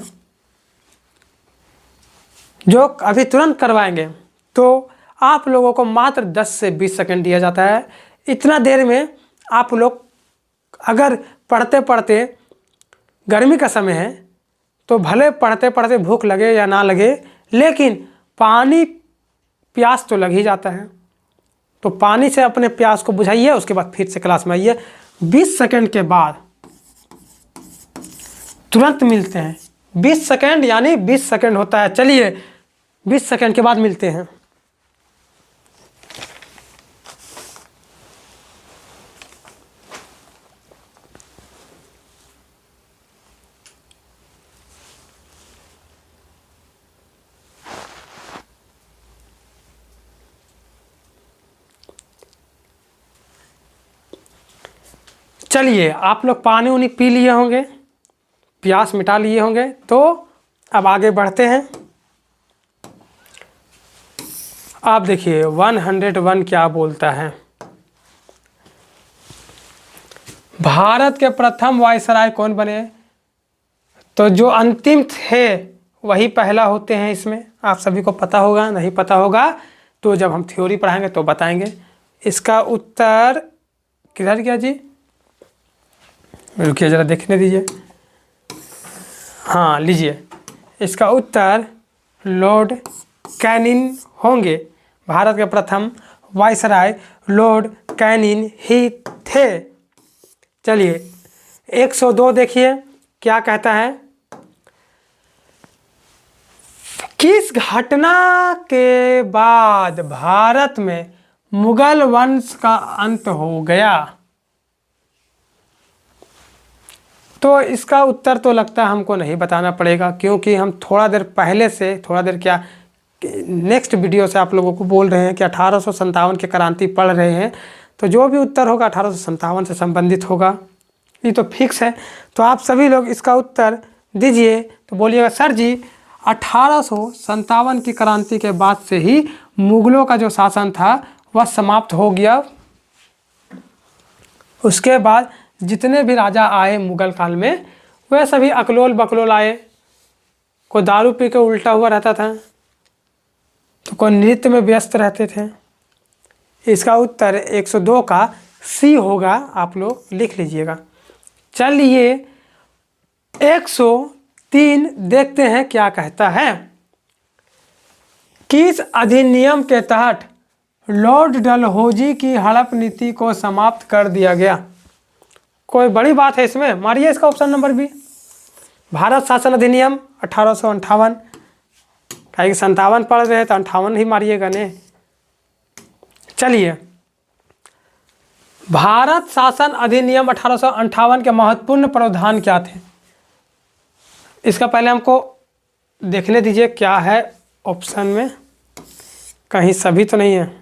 जो अभी तुरंत करवाएंगे। तो आप लोगों को मात्र 10 से 20 सेकंड दिया जाता है। इतना देर में आप लोग अगर पढ़ते पढ़ते, गर्मी का समय है तो भले पढ़ते पढ़ते भूख लगे या ना लगे, लेकिन पानी प्यास तो लग ही जाता है। तो पानी से अपने प्यास को बुझाइए, उसके बाद फिर से क्लास में आइए। 20 सेकंड के बाद तुरंत मिलते हैं। 20 सेकंड यानी 20 सेकंड होता है। चलिए 20 सेकंड के बाद मिलते हैं। चलिए आप लोग पानी उनी पी लिए होंगे, प्यास मिटा लिए होंगे, तो अब आगे बढ़ते हैं। आप देखिए 101 क्या बोलता है। भारत के प्रथम वायसराय कौन बने? तो जो अंतिम थे वही पहला होते हैं। इसमें आप सभी को पता होगा, नहीं पता होगा तो जब हम थ्योरी पढ़ाएंगे तो बताएंगे। इसका उत्तर किधर गया जी? रुकिए ज़रा देखने दीजिए। हाँ लीजिए, इसका उत्तर लॉर्ड कैनिन होंगे। भारत के प्रथम वायसराय लॉर्ड कैनिन ही थे। चलिए 102 देखिए क्या कहता है। किस घटना के बाद भारत में मुगल वंश का अंत हो गया? तो इसका उत्तर तो लगता है हमको नहीं बताना पड़ेगा, क्योंकि हम थोड़ा देर पहले से, थोड़ा देर क्या नेक्स्ट वीडियो से आप लोगों को बोल रहे हैं कि 1857 की क्रांति पढ़ रहे हैं, तो जो भी उत्तर होगा 1857 से संबंधित होगा, ये तो फिक्स है। तो आप सभी लोग इसका उत्तर दीजिए। तो बोलिएगा सर जी 1857 की क्रांति के बाद से ही मुगलों का जो शासन था वह समाप्त हो गया। उसके बाद जितने भी राजा आए मुगल काल में वह सभी अकलोल बकलोल आए। कोई दारू पी के उल्टा हुआ रहता था, तो कोई नृत्य में व्यस्त रहते थे। इसका उत्तर 102 का सी होगा, आप लोग लिख लीजिएगा। चलिए 103 देखते हैं क्या कहता है। किस अधिनियम के तहत लॉर्ड डलहौजी की हड़प नीति को समाप्त कर दिया गया? कोई बड़ी बात है इसमें? मारिए इसका ऑप्शन नंबर बी, भारत शासन अधिनियम 1858। कहीं 57 पढ़ रहे हैं तो 58 ही मारिएगा ने। चलिए भारत शासन अधिनियम 1858 के महत्वपूर्ण प्रावधान क्या थे? इसका पहले हमको देखने दीजिए क्या है ऑप्शन में, कहीं सभी तो नहीं है।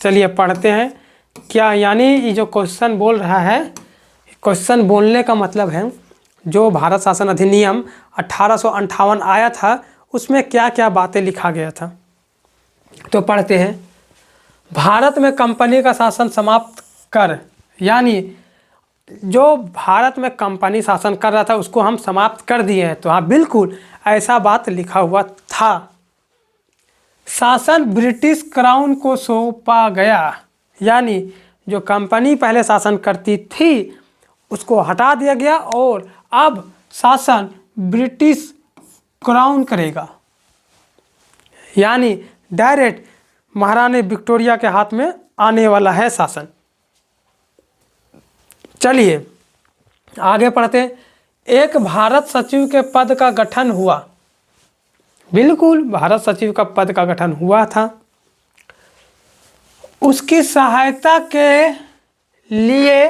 चलिए पढ़ते हैं क्या, यानी ये जो क्वेश्चन बोल रहा है, क्वेश्चन बोलने का मतलब है जो भारत शासन अधिनियम 1858 आया था उसमें क्या क्या बातें लिखा गया था। तो पढ़ते हैं। भारत में कंपनी का शासन समाप्त कर, यानी जो भारत में कंपनी शासन कर रहा था उसको हम समाप्त कर दिए हैं। तो हाँ बिल्कुल ऐसा बात लिखा हुआ था। शासन ब्रिटिश क्राउन को सौंपा गया, यानी जो कंपनी पहले शासन करती थी उसको हटा दिया गया और अब शासन ब्रिटिश क्राउन करेगा, यानी डायरेक्ट महारानी विक्टोरिया के हाथ में आने वाला है शासन। चलिए आगे पढ़ते हैं। एक भारत सचिव के पद का गठन हुआ। बिल्कुल भारत सचिव का पद का गठन हुआ था। उसकी सहायता के लिए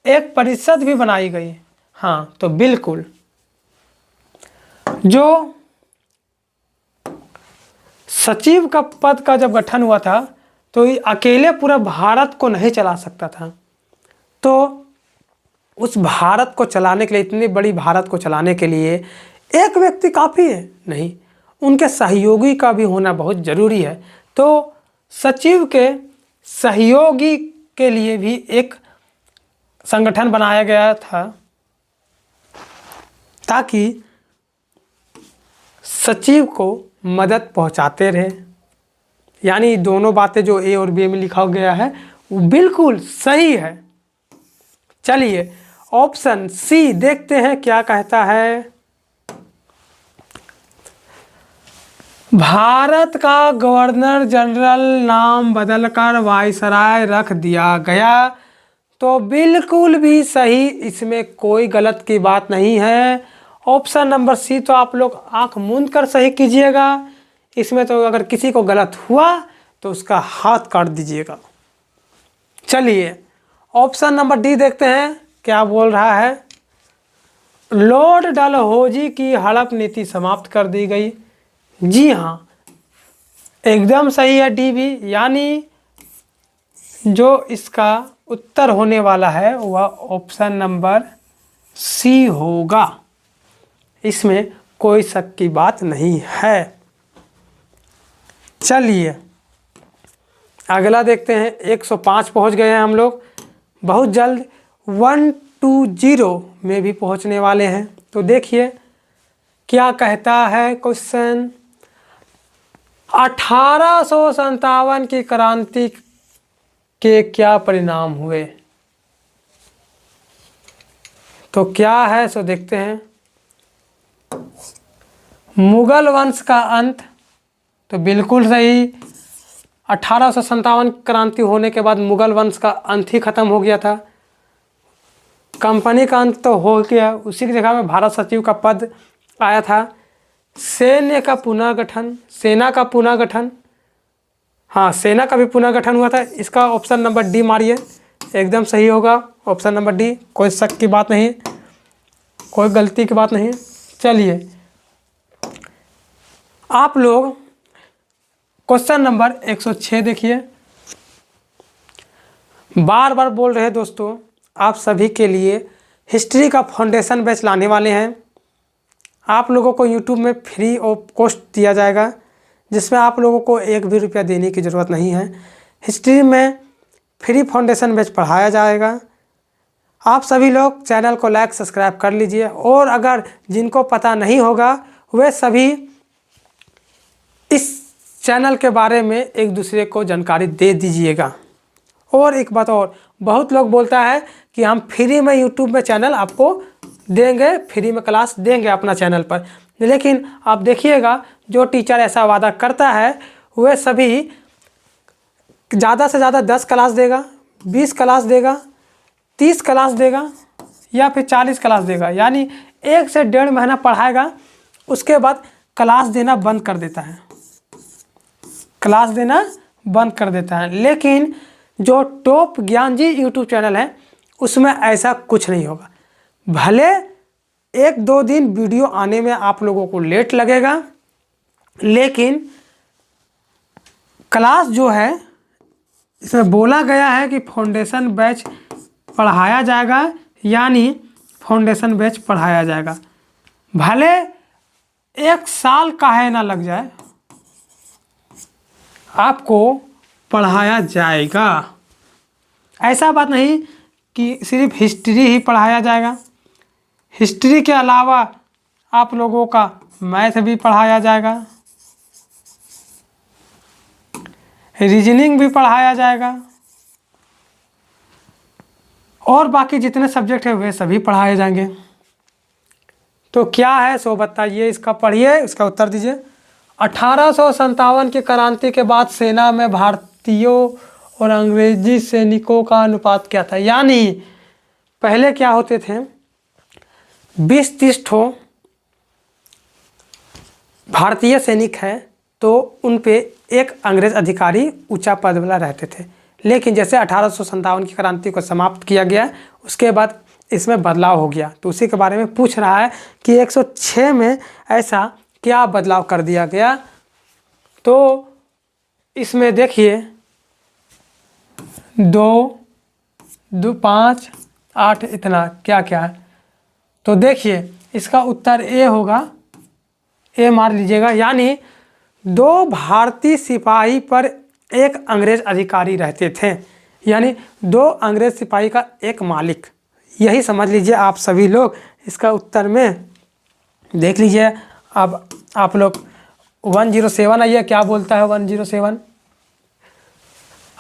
एक परिषद भी बनाई गई। हाँ तो बिल्कुल जो सचिव का पद का जब गठन हुआ था तो ये अकेले पूरा भारत को नहीं चला सकता था। तो उस भारत को चलाने के लिए, इतनी बड़ी भारत को चलाने के लिए एक व्यक्ति काफ़ी है नहीं, उनके सहयोगी का भी होना बहुत ज़रूरी है। तो सचिव के सहयोगी के लिए भी एक संगठन बनाया गया था ताकि सचिव को मदद पहुंचाते रहे। यानी दोनों बातें जो ए और बी में लिखा गया है वो बिल्कुल सही है। चलिए ऑप्शन सी देखते हैं क्या कहता है। भारत का गवर्नर जनरल नाम बदलकर वायसराय रख दिया गया। तो बिल्कुल भी सही, इसमें कोई गलत की बात नहीं है। ऑप्शन नंबर सी तो आप लोग आंख मूंद कर सही कीजिएगा। इसमें तो अगर किसी को गलत हुआ तो उसका हाथ काट दीजिएगा। चलिए ऑप्शन नंबर डी देखते हैं क्या बोल रहा है। लॉर्ड डलहौजी की हड़प नीति समाप्त कर दी गई। जी हाँ एकदम सही है डी भी, यानी जो इसका उत्तर होने वाला है वह ऑप्शन नंबर सी होगा। इसमें कोई शक की बात नहीं है। चलिए अगला देखते हैं। 105 पहुंच गए हैं हम लोग, बहुत जल्द 120 में भी पहुंचने वाले हैं। तो देखिए क्या कहता है क्वेश्चन। 1857 की क्रांति के क्या परिणाम हुए? तो क्या है सो देखते हैं। मुगल वंश का अंत, तो बिल्कुल सही। 1857 क्रांति होने के बाद मुगल वंश का अंत ही खत्म हो गया था। कंपनी का अंत तो हो गया, उसी की जगह में भारत सचिव का पद आया था। सेना का पुनर्गठन, हाँ सेना का भी पुनर्गठन हुआ था। इसका ऑप्शन नंबर डी मारिए, एकदम सही होगा ऑप्शन नंबर डी, कोई शक की बात नहीं, कोई गलती की बात नहीं। चलिए आप लोग क्वेश्चन नंबर 106 देखिए। बार बार बोल रहे हैं दोस्तों, आप सभी के लिए हिस्ट्री का फाउंडेशन बैच लाने वाले हैं। आप लोगों को यूट्यूब में फ्री ऑफ कॉस्ट दिया जाएगा, जिसमें आप लोगों को एक भी रुपया देने की ज़रूरत नहीं है। हिस्ट्री में फ्री फाउंडेशन बैच पढ़ाया जाएगा। आप सभी लोग चैनल को लाइक सब्सक्राइब कर लीजिए, और अगर जिनको पता नहीं होगा वे सभी इस चैनल के बारे में एक दूसरे को जानकारी दे दीजिएगा। और एक बात और, बहुत लोग बोलता है कि हम फ्री में यूट्यूब में चैनल आपको देंगे, फ्री में क्लास देंगे अपना चैनल पर, लेकिन आप देखिएगा जो टीचर ऐसा वादा करता है वह सभी ज़्यादा से ज़्यादा 10 क्लास देगा, 20 क्लास देगा, 30 क्लास देगा या फिर 40 क्लास देगा, यानी 1 से 1.5 महीना पढ़ाएगा, उसके बाद क्लास देना बंद कर देता है, क्लास देना बंद कर देता है। लेकिन जो टॉप ज्ञान जी यूट्यूब चैनल है उसमें ऐसा कुछ नहीं होगा। भले 1-2 दिन वीडियो आने में आप लोगों को लेट लगेगा, लेकिन क्लास जो है इसमें बोला गया है कि फाउंडेशन बैच पढ़ाया जाएगा, यानी फाउंडेशन बैच पढ़ाया जाएगा। भले 1 साल काहे ना लग जाए, आपको पढ़ाया जाएगा। ऐसा बात नहीं कि सिर्फ हिस्ट्री ही पढ़ाया जाएगा, हिस्ट्री के अलावा आप लोगों का मैथ भी पढ़ाया जाएगा, रीजनिंग भी पढ़ाया जाएगा, और बाकी जितने सब्जेक्ट हैं वे सभी पढ़ाए जाएंगे। तो क्या है सो बताइए, इसका पढ़िए, इसका उत्तर दीजिए। 1857 की क्रांति के बाद सेना में भारतीयों और अंग्रेजी सैनिकों का अनुपात क्या था? यानी पहले क्या होते थे, 20-30 ठो भारतीय सैनिक हैं तो उन पे एक अंग्रेज अधिकारी ऊंचा पद वाला रहते थे। लेकिन जैसे 1857 की क्रांति को समाप्त किया गया, उसके बाद इसमें बदलाव हो गया। तो उसी के बारे में पूछ रहा है कि 106 में ऐसा क्या बदलाव कर दिया गया। तो इसमें देखिए 2, 5, 8 इतना क्या क्या है। तो देखिए इसका उत्तर ए होगा, ए मार लीजिएगा। यानी 2 भारतीय सिपाही पर एक अंग्रेज अधिकारी रहते थे, यानी 2 अंग्रेज सिपाही का एक मालिक, यही समझ लीजिए आप सभी लोग। इसका उत्तर में देख लीजिए। अब आप लोग 107 आइए, क्या बोलता है 107?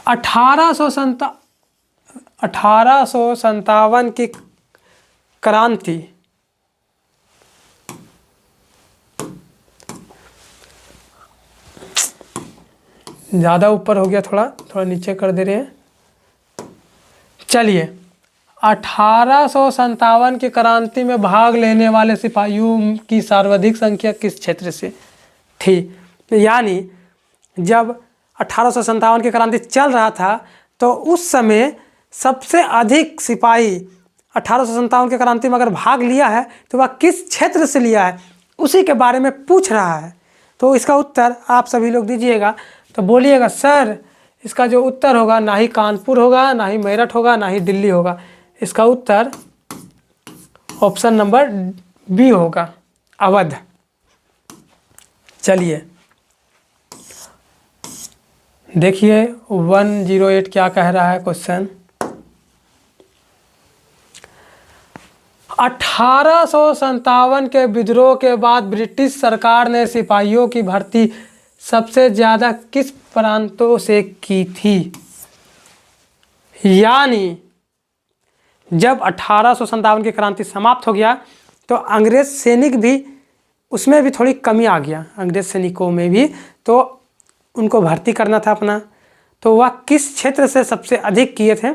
1857 की क्रांति ज़्यादा ऊपर हो गया, थोड़ा नीचे कर दे रहे हैं। चलिए 1857 की क्रांति में भाग लेने वाले सिपाहियों की सर्वाधिक संख्या किस क्षेत्र से थी? यानी जब 1857 की क्रांति चल रहा था तो उस समय सबसे अधिक सिपाही 1857 की क्रांति में अगर भाग लिया है तो वह किस क्षेत्र से लिया है, उसी के बारे में पूछ रहा है। तो इसका उत्तर आप सभी लोग दीजिएगा। तो बोलिएगा सर इसका जो उत्तर होगा ना ही कानपुर होगा, ना ही मेरठ होगा, ना ही दिल्ली होगा। इसका उत्तर ऑप्शन नंबर बी होगा, अवध। चलिए देखिए 108 क्या कह रहा है क्वेश्चन। 1857 के विद्रोह के बाद ब्रिटिश सरकार ने सिपाहियों की भर्ती सबसे ज़्यादा किस प्रांतों से की थी? यानी जब 1857 की क्रांति समाप्त हो गया तो अंग्रेज सैनिक भी, उसमें भी थोड़ी कमी आ गया, अंग्रेज सैनिकों में भी। तो उनको भर्ती करना था अपना, तो वह किस क्षेत्र से सबसे अधिक किए थे,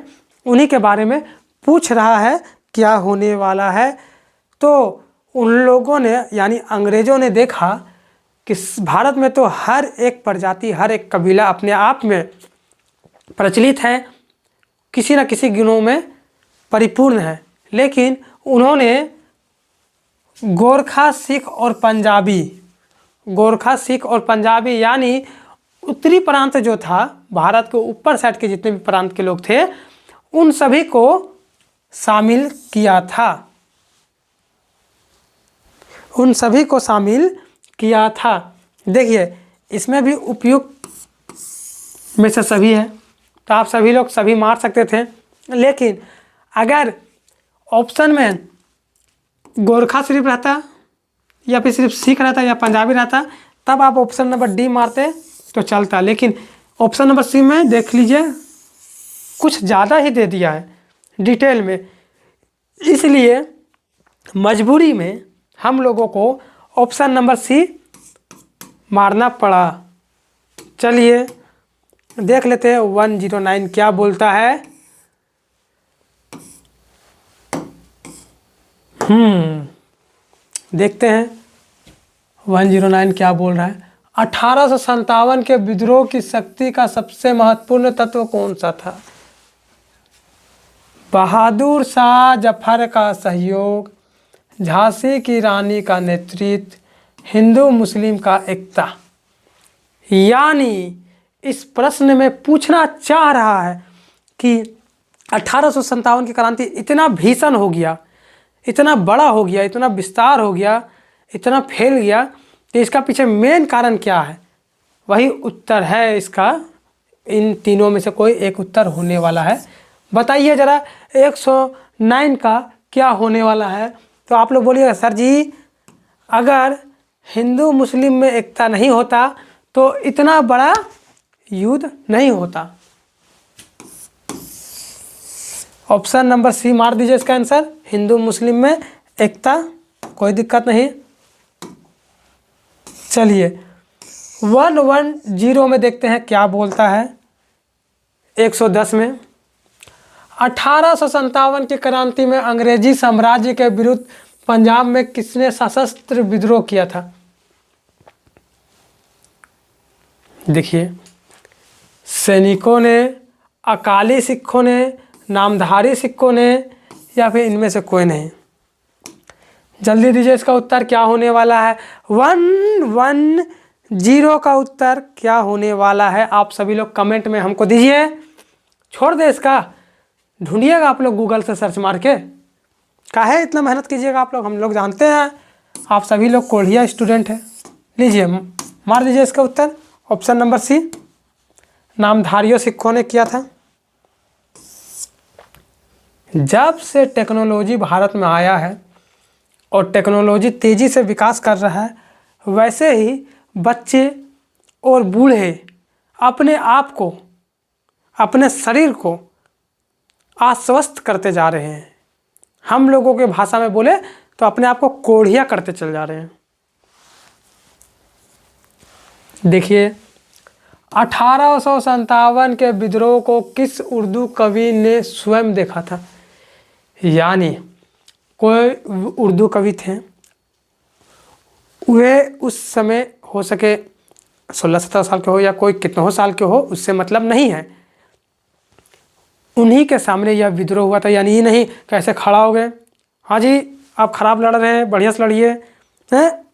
उन्हीं के बारे में पूछ रहा है क्या होने वाला है। तो उन लोगों ने यानी अंग्रेज़ों ने देखा कि भारत में तो हर एक प्रजाति, हर एक कबीला अपने आप में प्रचलित है, किसी न किसी गुणों में परिपूर्ण है, लेकिन उन्होंने गोरखा, सिख और पंजाबी, गोरखा, सिख और पंजाबी यानी उत्तरी प्रांत जो था, भारत के ऊपर साइड के जितने भी प्रांत के लोग थे, उन सभी को शामिल किया था, उन सभी को शामिल किया था। देखिए इसमें भी उपयुक्त में से सभी है, तो आप सभी लोग सभी मार सकते थे, लेकिन अगर ऑप्शन में गोरखा सिर्फ रहता या फिर सिर्फ सिख रहता या पंजाबी रहता, तब आप ऑप्शन नंबर डी मारते तो चलता, लेकिन ऑप्शन नंबर सी में देख लीजिए कुछ ज़्यादा ही दे दिया है डिटेल में, इसलिए मजबूरी में हम लोगों को ऑप्शन नंबर सी मारना पड़ा। चलिए देख लेते हैं 109 क्या बोलता है। देखते हैं 109 क्या बोल रहा है। 1857 के विद्रोह की शक्ति का सबसे महत्वपूर्ण तत्व कौन सा था? बहादुर शाह जफर का सहयोग, झांसी की रानी का नेतृत्व, हिंदू मुस्लिम का एकता। यानी इस प्रश्न में पूछना चाह रहा है कि 1857 की क्रांति इतना भीषण हो गया, इतना बड़ा हो गया, इतना विस्तार हो गया, इतना फैल गया कि इसका पीछे मेन कारण क्या है? वही उत्तर है इसका, इन तीनों में से कोई एक उत्तर होने वाला है। बताइए ज़रा 109 का क्या होने वाला है? तो आप लोग बोलिएगा सर जी अगर हिंदू मुस्लिम में एकता नहीं होता तो इतना बड़ा युद्ध नहीं होता। ऑप्शन नंबर सी मार दीजिए इसका आंसर, हिंदू मुस्लिम में एकता, कोई दिक्कत नहीं। चलिए 110 में देखते हैं क्या बोलता है। 110 में 1857 की क्रांति में अंग्रेजी साम्राज्य के विरुद्ध पंजाब में किसने सशस्त्र विद्रोह किया था? देखिए सैनिकों ने, अकाली सिखों ने, नामधारी सिखों ने, या फिर इनमें से कोई नहीं। जल्दी दीजिए इसका उत्तर क्या होने वाला है। 110 का उत्तर क्या होने वाला है आप सभी लोग कमेंट में हमको दीजिए। छोड़ दे इसका, ढूंढिएगा आप लोग गूगल से सर्च मार के, काहे इतना मेहनत कीजिएगा आप लोग, हम लोग जानते हैं आप सभी लोग कोढ़िया स्टूडेंट हैं। लीजिए मार दीजिए इसका उत्तर, ऑप्शन नंबर सी, नामधारियों सिखों ने किया था। जब से टेक्नोलॉजी भारत में आया है और टेक्नोलॉजी तेज़ी से विकास कर रहा है, वैसे ही बच्चे और बूढ़े अपने आप को, अपने शरीर को अस्वस्थ करते जा रहे हैं। हम लोगों के भाषा में बोले तो अपने आप को कोढ़िया करते चल जा रहे हैं। देखिए 1857 के विद्रोह को किस उर्दू कवि ने स्वयं देखा था? यानी कोई उर्दू कवि थे, वे उस समय हो सके 16-17 साल के हो या कोई कितनों साल के हो, उससे मतलब नहीं है, उन्हीं के सामने यह विद्रोह हुआ था। यानी ये नहीं कैसे खड़ा हो गए, हाँ जी आप खराब लड़ रहे हैं, बढ़िया से लड़िए, हैं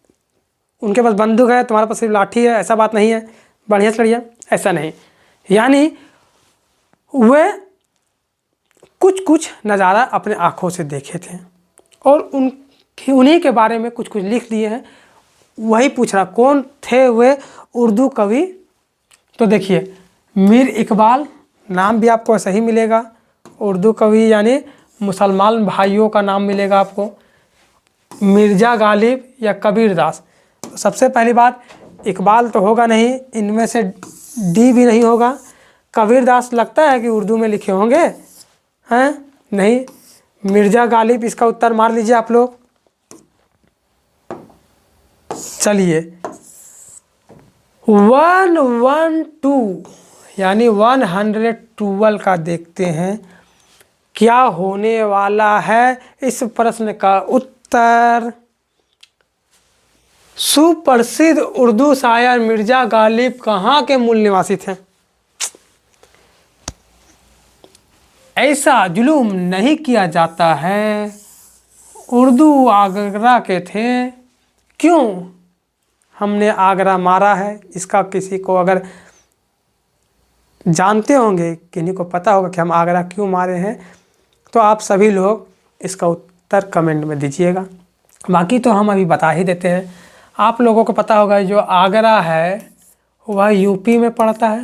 उनके पास बंदूक है तुम्हारे पास सिर्फ लाठी है, ऐसा बात नहीं है, बढ़िया से लड़िए, ऐसा नहीं। यानी वे कुछ नज़ारा अपने आँखों से देखे थे और उन्हीं के बारे में कुछ लिख दिए हैं। वही पूछ रहा कौन थे वे उर्दू कवि? तो देखिए मीर इकबाल, नाम भी आपको ऐसा ही मिलेगा, उर्दू कवि यानी मुसलमान भाइयों का नाम मिलेगा आपको, मिर्ज़ा गालिब या कबीर दास। तो सबसे पहली बात इकबाल तो होगा नहीं, इनमें से डी भी नहीं होगा। कबीर दास लगता है कि उर्दू में लिखे होंगे, हैं नहीं। मिर्ज़ा गालिब इसका उत्तर मार लीजिए आप लोग। चलिए 112 यानी 112 का देखते हैं क्या होने वाला है इस प्रश्न का उत्तर। सुप्रसिद्ध उर्दू शायर मिर्जा गालिब कहाँ के मूल निवासी थे? ऐसा जुलूम नहीं किया जाता है, उर्दू आगरा के थे। क्यों हमने आगरा मारा है, इसका किसी को अगर जानते होंगे, किन्हीं को पता होगा कि हम आगरा क्यों मारे हैं, तो आप सभी लोग इसका उत्तर कमेंट में दीजिएगा। बाकी तो हम अभी बता ही देते हैं। आप लोगों को पता होगा जो आगरा है वह यूपी में पड़ता है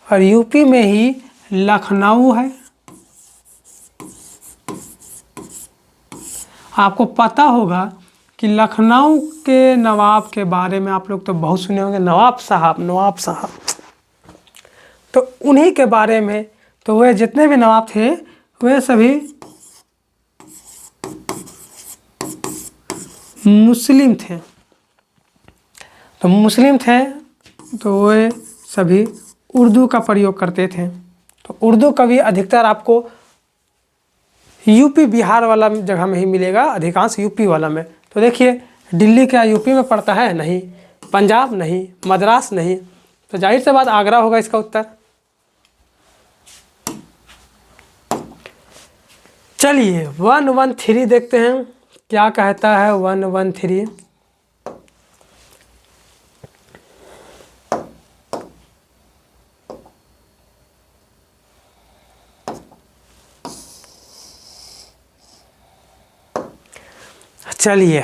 और यूपी में ही लखनऊ है। आपको पता होगा कि लखनऊ के नवाब के बारे में आप लोग तो बहुत सुने होंगे, नवाब साहब। तो उन्हीं के बारे में, तो वे जितने भी नवाब थे वे सभी मुस्लिम थे। तो मुस्लिम थे तो वे सभी उर्दू का प्रयोग करते थे। तो उर्दू कभी अधिकतर आपको यूपी बिहार वाला जगह में ही मिलेगा, अधिकांश यूपी वाला में। तो देखिए दिल्ली क्या यूपी में पड़ता है? नहीं। पंजाब नहीं, मद्रास नहीं, तो जाहिर सी बात आगरा होगा इसका उत्तर। चलिए 113 देखते हैं क्या कहता है 113। चलिए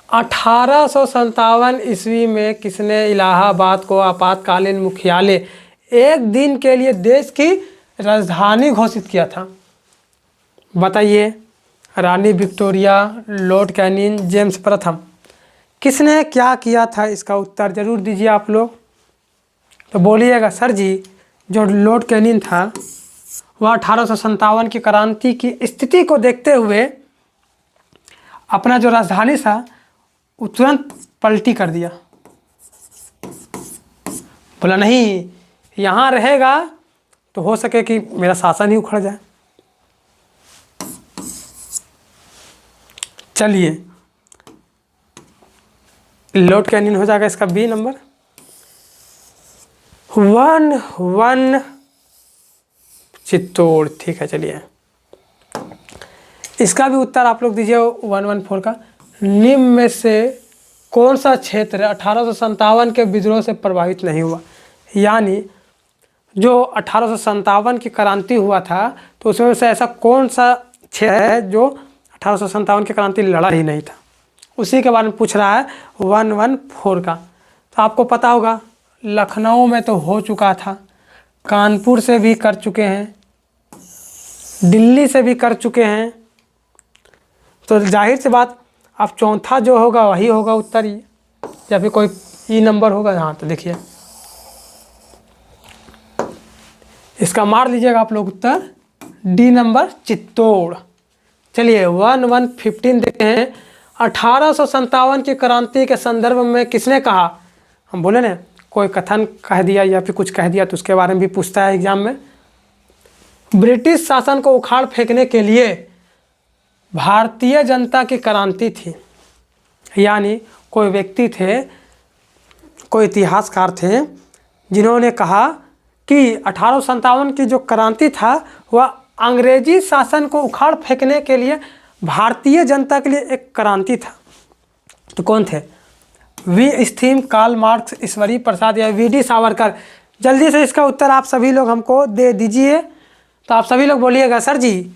1857 ईस्वी में किसने इलाहाबाद को आपातकालीन मुख्यालय एक दिन के लिए देश की राजधानी घोषित किया था? बताइए। रानी विक्टोरिया, लॉर्ड कैनिंग, जेम्स प्रथम, किसने क्या किया था? इसका उत्तर जरूर दीजिए आप लोग। तो बोलिएगा सर जी जो लॉर्ड कैनिंग था वह 1857 की क्रांति की स्थिति को देखते हुए अपना जो राजधानी था वो तुरंत पलटी कर दिया। बोला नहीं, यहाँ रहेगा तो हो सके कि मेरा शासन ही उखड़ जाए। चलिए लॉर्ड कैनिंग हो जाएगा इसका बी नंबर। 11 चित्तौड़, ठीक है। चलिए इसका भी उत्तर आप लोग दीजिए 114 का। निम्न में से कौन सा क्षेत्र 1857 के विद्रोह से प्रभावित नहीं हुआ? यानी जो 1857 की क्रांति हुआ था तो उसमें से ऐसा कौन सा क्षेत्र है जो 1857 की क्रांति लड़ा ही नहीं था? उसी के बारे में पूछ रहा है 114 का। तो आपको पता होगा लखनऊ में तो हो चुका था, कानपुर से भी कर चुके हैं, दिल्ली से भी कर चुके हैं। तो जाहिर सी बात अब चौथा जो होगा वही होगा उत्तर ही, या फिर कोई ई नंबर होगा। हाँ तो देखिए इसका मार लीजिएगा आप लोग उत्तर डी नंबर चित्तौड़। चलिए 1115 देखते हैं। 1857 की क्रांति के संदर्भ में किसने कहा? हम बोले ना कोई कथन कह दिया या फिर कुछ कह दिया तो उसके बारे में भी पूछता है एग्जाम में। ब्रिटिश शासन को उखाड़ फेंकने के लिए भारतीय जनता की क्रांति थी। यानी कोई व्यक्ति थे, कोई इतिहासकार थे जिन्होंने कहा कि 1857 की जो क्रांति था वह अंग्रेजी शासन को उखाड़ फेंकने के लिए भारतीय जनता के लिए एक क्रांति था। तो कौन थे? We स्थिम, Karl Marx, Ishwari Prasad या वी डी सावरकर। जल्दी से इसका उत्तर आप सभी लोग हमको दे दीजिए। तो आप सभी लोग बोलिएगा सर जी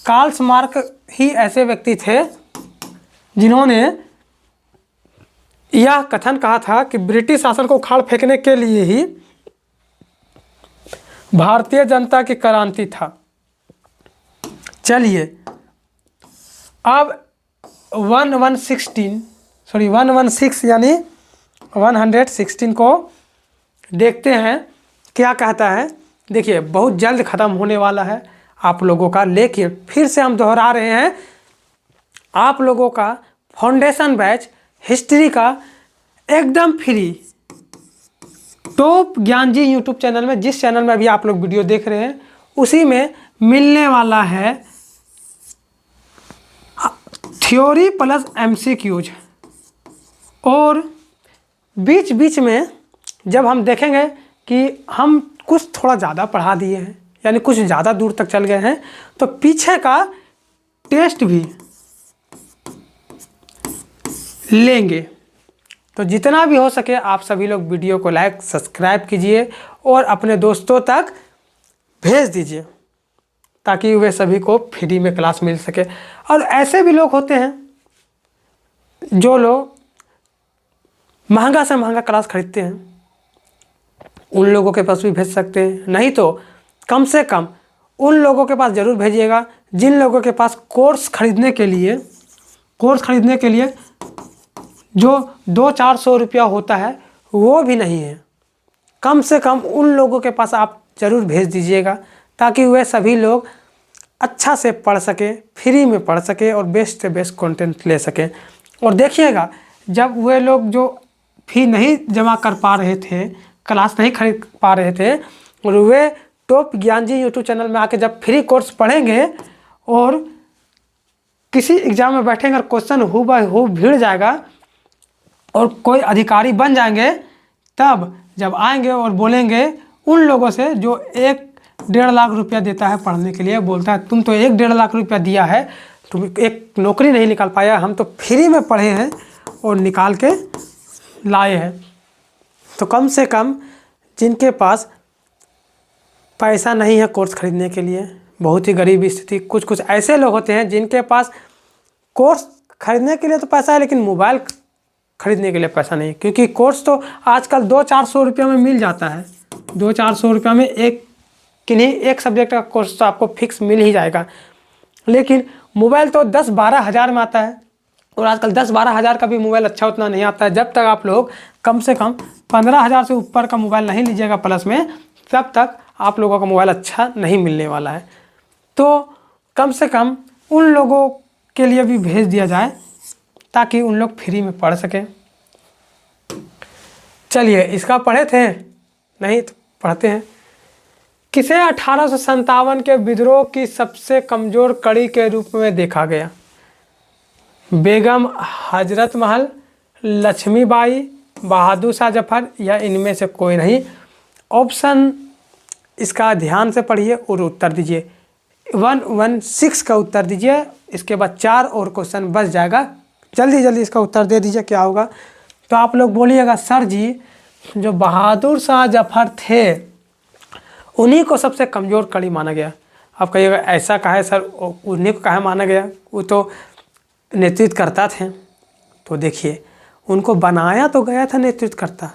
कार्ल मार्क्स ही ऐसे व्यक्ति थे जिन्होंने यह कथन कहा था कि ब्रिटिश शासन को उखाड़ फेंकने के लिए ही भारतीय जनता की क्रांति था। चलिए अब 116 यानी 116 को देखते हैं क्या कहता है। देखिए बहुत जल्द ख़त्म होने वाला है आप लोगों का, लेकिन फिर से हम दोहरा रहे हैं आप लोगों का फाउंडेशन बैच हिस्ट्री का एकदम फ्री टॉप ज्ञान जी यूट्यूब चैनल में, जिस चैनल में अभी आप लोग वीडियो देख रहे हैं उसी में मिलने वाला है थ्योरी प्लस MCQs। और बीच बीच में जब हम देखेंगे कि हम कुछ थोड़ा ज़्यादा पढ़ा दिए हैं, यानी कुछ ज़्यादा दूर तक चल गए हैं, तो पीछे का टेस्ट भी लेंगे। तो जितना भी हो सके आप सभी लोग वीडियो को लाइक सब्सक्राइब कीजिए और अपने दोस्तों तक भेज दीजिए ताकि वे सभी को फ्री में क्लास मिल सके। और ऐसे भी लोग होते हैं जो लोग महंगा से महंगा क्लास खरीदते हैं, उन लोगों के पास भी भेज सकते हैं। नहीं तो कम से कम उन लोगों के पास ज़रूर भेजिएगा जिन लोगों के पास कोर्स खरीदने के लिए जो 200-400 रुपया होता है वो भी नहीं है। कम से कम उन लोगों के पास आप ज़रूर भेज दीजिएगा ताकि वे सभी लोग अच्छा से पढ़ सके, फ्री में पढ़ सके और बेस्ट से बेस्ट कंटेंट ले सकें। और देखिएगा जब वे लोग जो फी नहीं जमा कर पा रहे थे, क्लास नहीं खरीद पा रहे थे, और वे टॉप ज्ञान जी यूट्यूब चैनल में आके जब फ्री कोर्स पढ़ेंगे और किसी एग्ज़ाम में बैठेंगे और क्वेश्चन हूबहू भिड़ जाएगा और कोई अधिकारी बन जाएंगे, तब जब आएंगे और बोलेंगे उन लोगों से जो 1-1.5 लाख रुपया देता है पढ़ने के लिए, बोलता है तुम तो 1-1.5 लाख रुपया दिया है, तुम एक नौकरी नहीं निकाल पाया, हम तो फ्री में पढ़े हैं और निकाल के लाए हैं। तो कम से कम जिनके पास पैसा नहीं है कोर्स खरीदने के लिए, बहुत ही गरीब स्थिति, कुछ ऐसे लोग होते हैं जिनके पास कोर्स खरीदने के लिए तो पैसा है लेकिन मोबाइल खरीदने के लिए पैसा नहीं, क्योंकि कोर्स तो आजकल 200-400 रुपये में मिल जाता है। 200-400 रुपये में एक सब्जेक्ट का कोर्स तो आपको फिक्स मिल ही जाएगा। लेकिन मोबाइल तो 10-12 हज़ार में आता है, और आजकल 10-12 हज़ार का भी मोबाइल अच्छा उतना नहीं आता है। जब तक आप लोग कम से कम 15 हज़ार से ऊपर का मोबाइल नहीं लीजिएगा प्लस में, तब तक आप लोगों का मोबाइल अच्छा नहीं मिलने वाला है। तो कम से कम उन लोगों के लिए भी भेज दिया जाए ताकि उन लोग फ्री में पढ़ सकें। चलिए इसका पढ़े थे, नहीं तो पढ़ते हैं। किसे 1857 के विद्रोह की सबसे कमज़ोर कड़ी के रूप में देखा गया? बेगम हजरत महल, लक्ष्मीबाई, बहादुर शाह जफर, या इनमें से कोई नहीं? ऑप्शन इसका ध्यान से पढ़िए और उत्तर दीजिए। 116 का उत्तर दीजिए। इसके बाद 4 और क्वेश्चन बच जाएगा। जल्दी इसका उत्तर दे दीजिए क्या होगा। तो आप लोग बोलिएगा सर जी जो बहादुर शाह जफर थे उन्हीं को सबसे कमज़ोर कड़ी माना गया। आप कहिएगा ऐसा काहे सर, उन्हीं को काहे माना गया, वो तो नेतृत्व करता थे। तो देखिए उनको बनाया तो गया था नेतृत्व करता,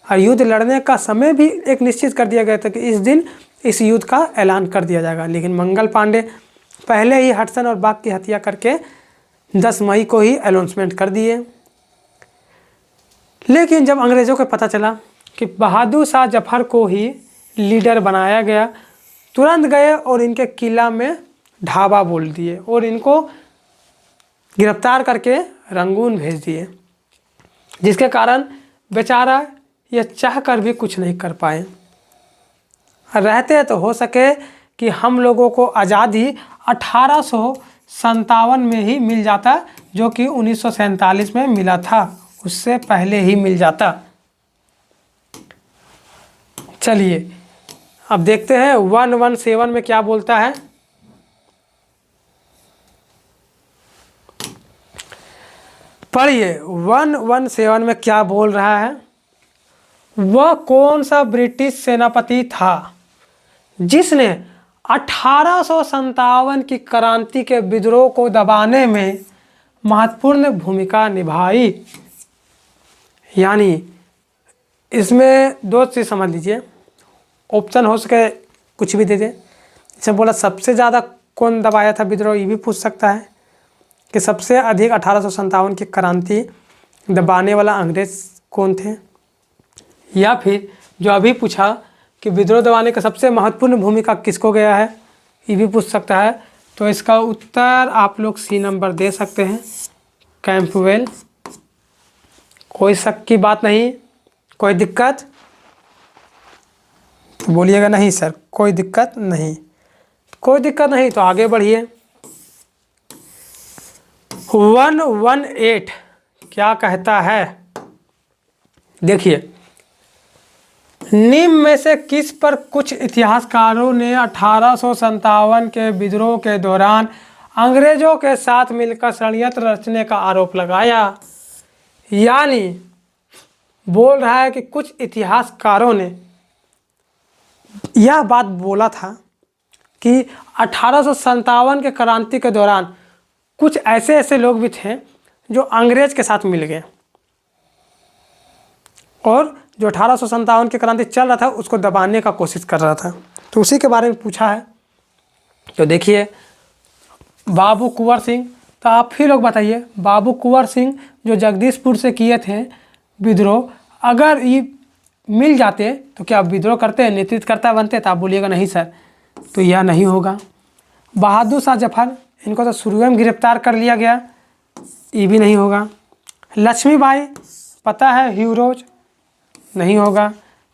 और युद्ध लड़ने का समय भी एक निश्चित कर दिया गया था कि इस दिन इस युद्ध का ऐलान कर दिया जाएगा। लेकिन मंगल पांडे पहले ही हडसन और बाग की हत्या करके 10 मई को ही अनाउंसमेंट कर दिए। लेकिन जब अंग्रेज़ों को पता चला कि बहादुर शाह जफर को ही लीडर बनाया गया, तुरंत गए और इनके किला में ढाबा बोल दिए और इनको गिरफ्तार करके रंगून भेज दिए, जिसके कारण बेचारा ये चाह कर भी कुछ नहीं कर पाए। रहते तो हो सके कि हम लोगों को आज़ादी 1857 में ही मिल जाता, जो कि 1947 में मिला था, उससे पहले ही मिल जाता। चलिए अब देखते हैं 117 में क्या बोलता है। पढ़िए 117 में क्या बोल रहा है। वह कौन सा ब्रिटिश सेनापति था जिसने 1857 की क्रांति के विद्रोह को दबाने में महत्वपूर्ण भूमिका निभाई? यानी इसमें 2 चीज़ समझ लीजिए, ऑप्शन हो सके कुछ भी दे दे। जैसे बोला सबसे ज़्यादा कौन दबाया था विद्रोह, ये भी पूछ सकता है कि सबसे अधिक 1857 की क्रांति दबाने वाला अंग्रेज कौन थे, या फिर जो अभी पूछा कि विद्रोह दबाने का सबसे महत्वपूर्ण भूमिका किसको गया है, ये भी पूछ सकता है। तो इसका उत्तर आप लोग सी नंबर दे सकते हैं, कैंपबेल कोई शक की बात नहीं, कोई दिक्कत? तो बोलिएगा नहीं सर कोई दिक्कत नहीं। कोई दिक्कत नहीं तो आगे बढ़िए। 118 क्या कहता है? देखिए, निम्न में से किस पर कुछ इतिहासकारों ने 1857 के विद्रोह के दौरान अंग्रेजों के साथ मिलकर षड्यंत्र रचने का आरोप लगाया? यानी बोल रहा है कि कुछ इतिहासकारों ने यह बात बोला था कि 1857 के क्रांति के दौरान कुछ ऐसे ऐसे लोग भी थे जो अंग्रेज के साथ मिल गए और जो 1857 की क्रांति चल रहा था उसको दबाने का कोशिश कर रहा था। तो उसी के बारे में पूछा है। तो देखिए, बाबू कुंवर सिंह, तो आप ही लोग बताइए, बाबू कुंवर सिंह जो जगदीशपुर से किए थे विद्रोह, अगर ये मिल जाते तो क्या विद्रोह करते, नेतृत्वकर्ता बनते? तो आप बोलिएगा नहीं सर, तो यह नहीं होगा। बहादुर शाह जफर, इनको तो शुरू में गिरफ्तार कर लिया गया, ये भी नहीं होगा। लक्ष्मीबाई, पता है हीरोज, नहीं होगा।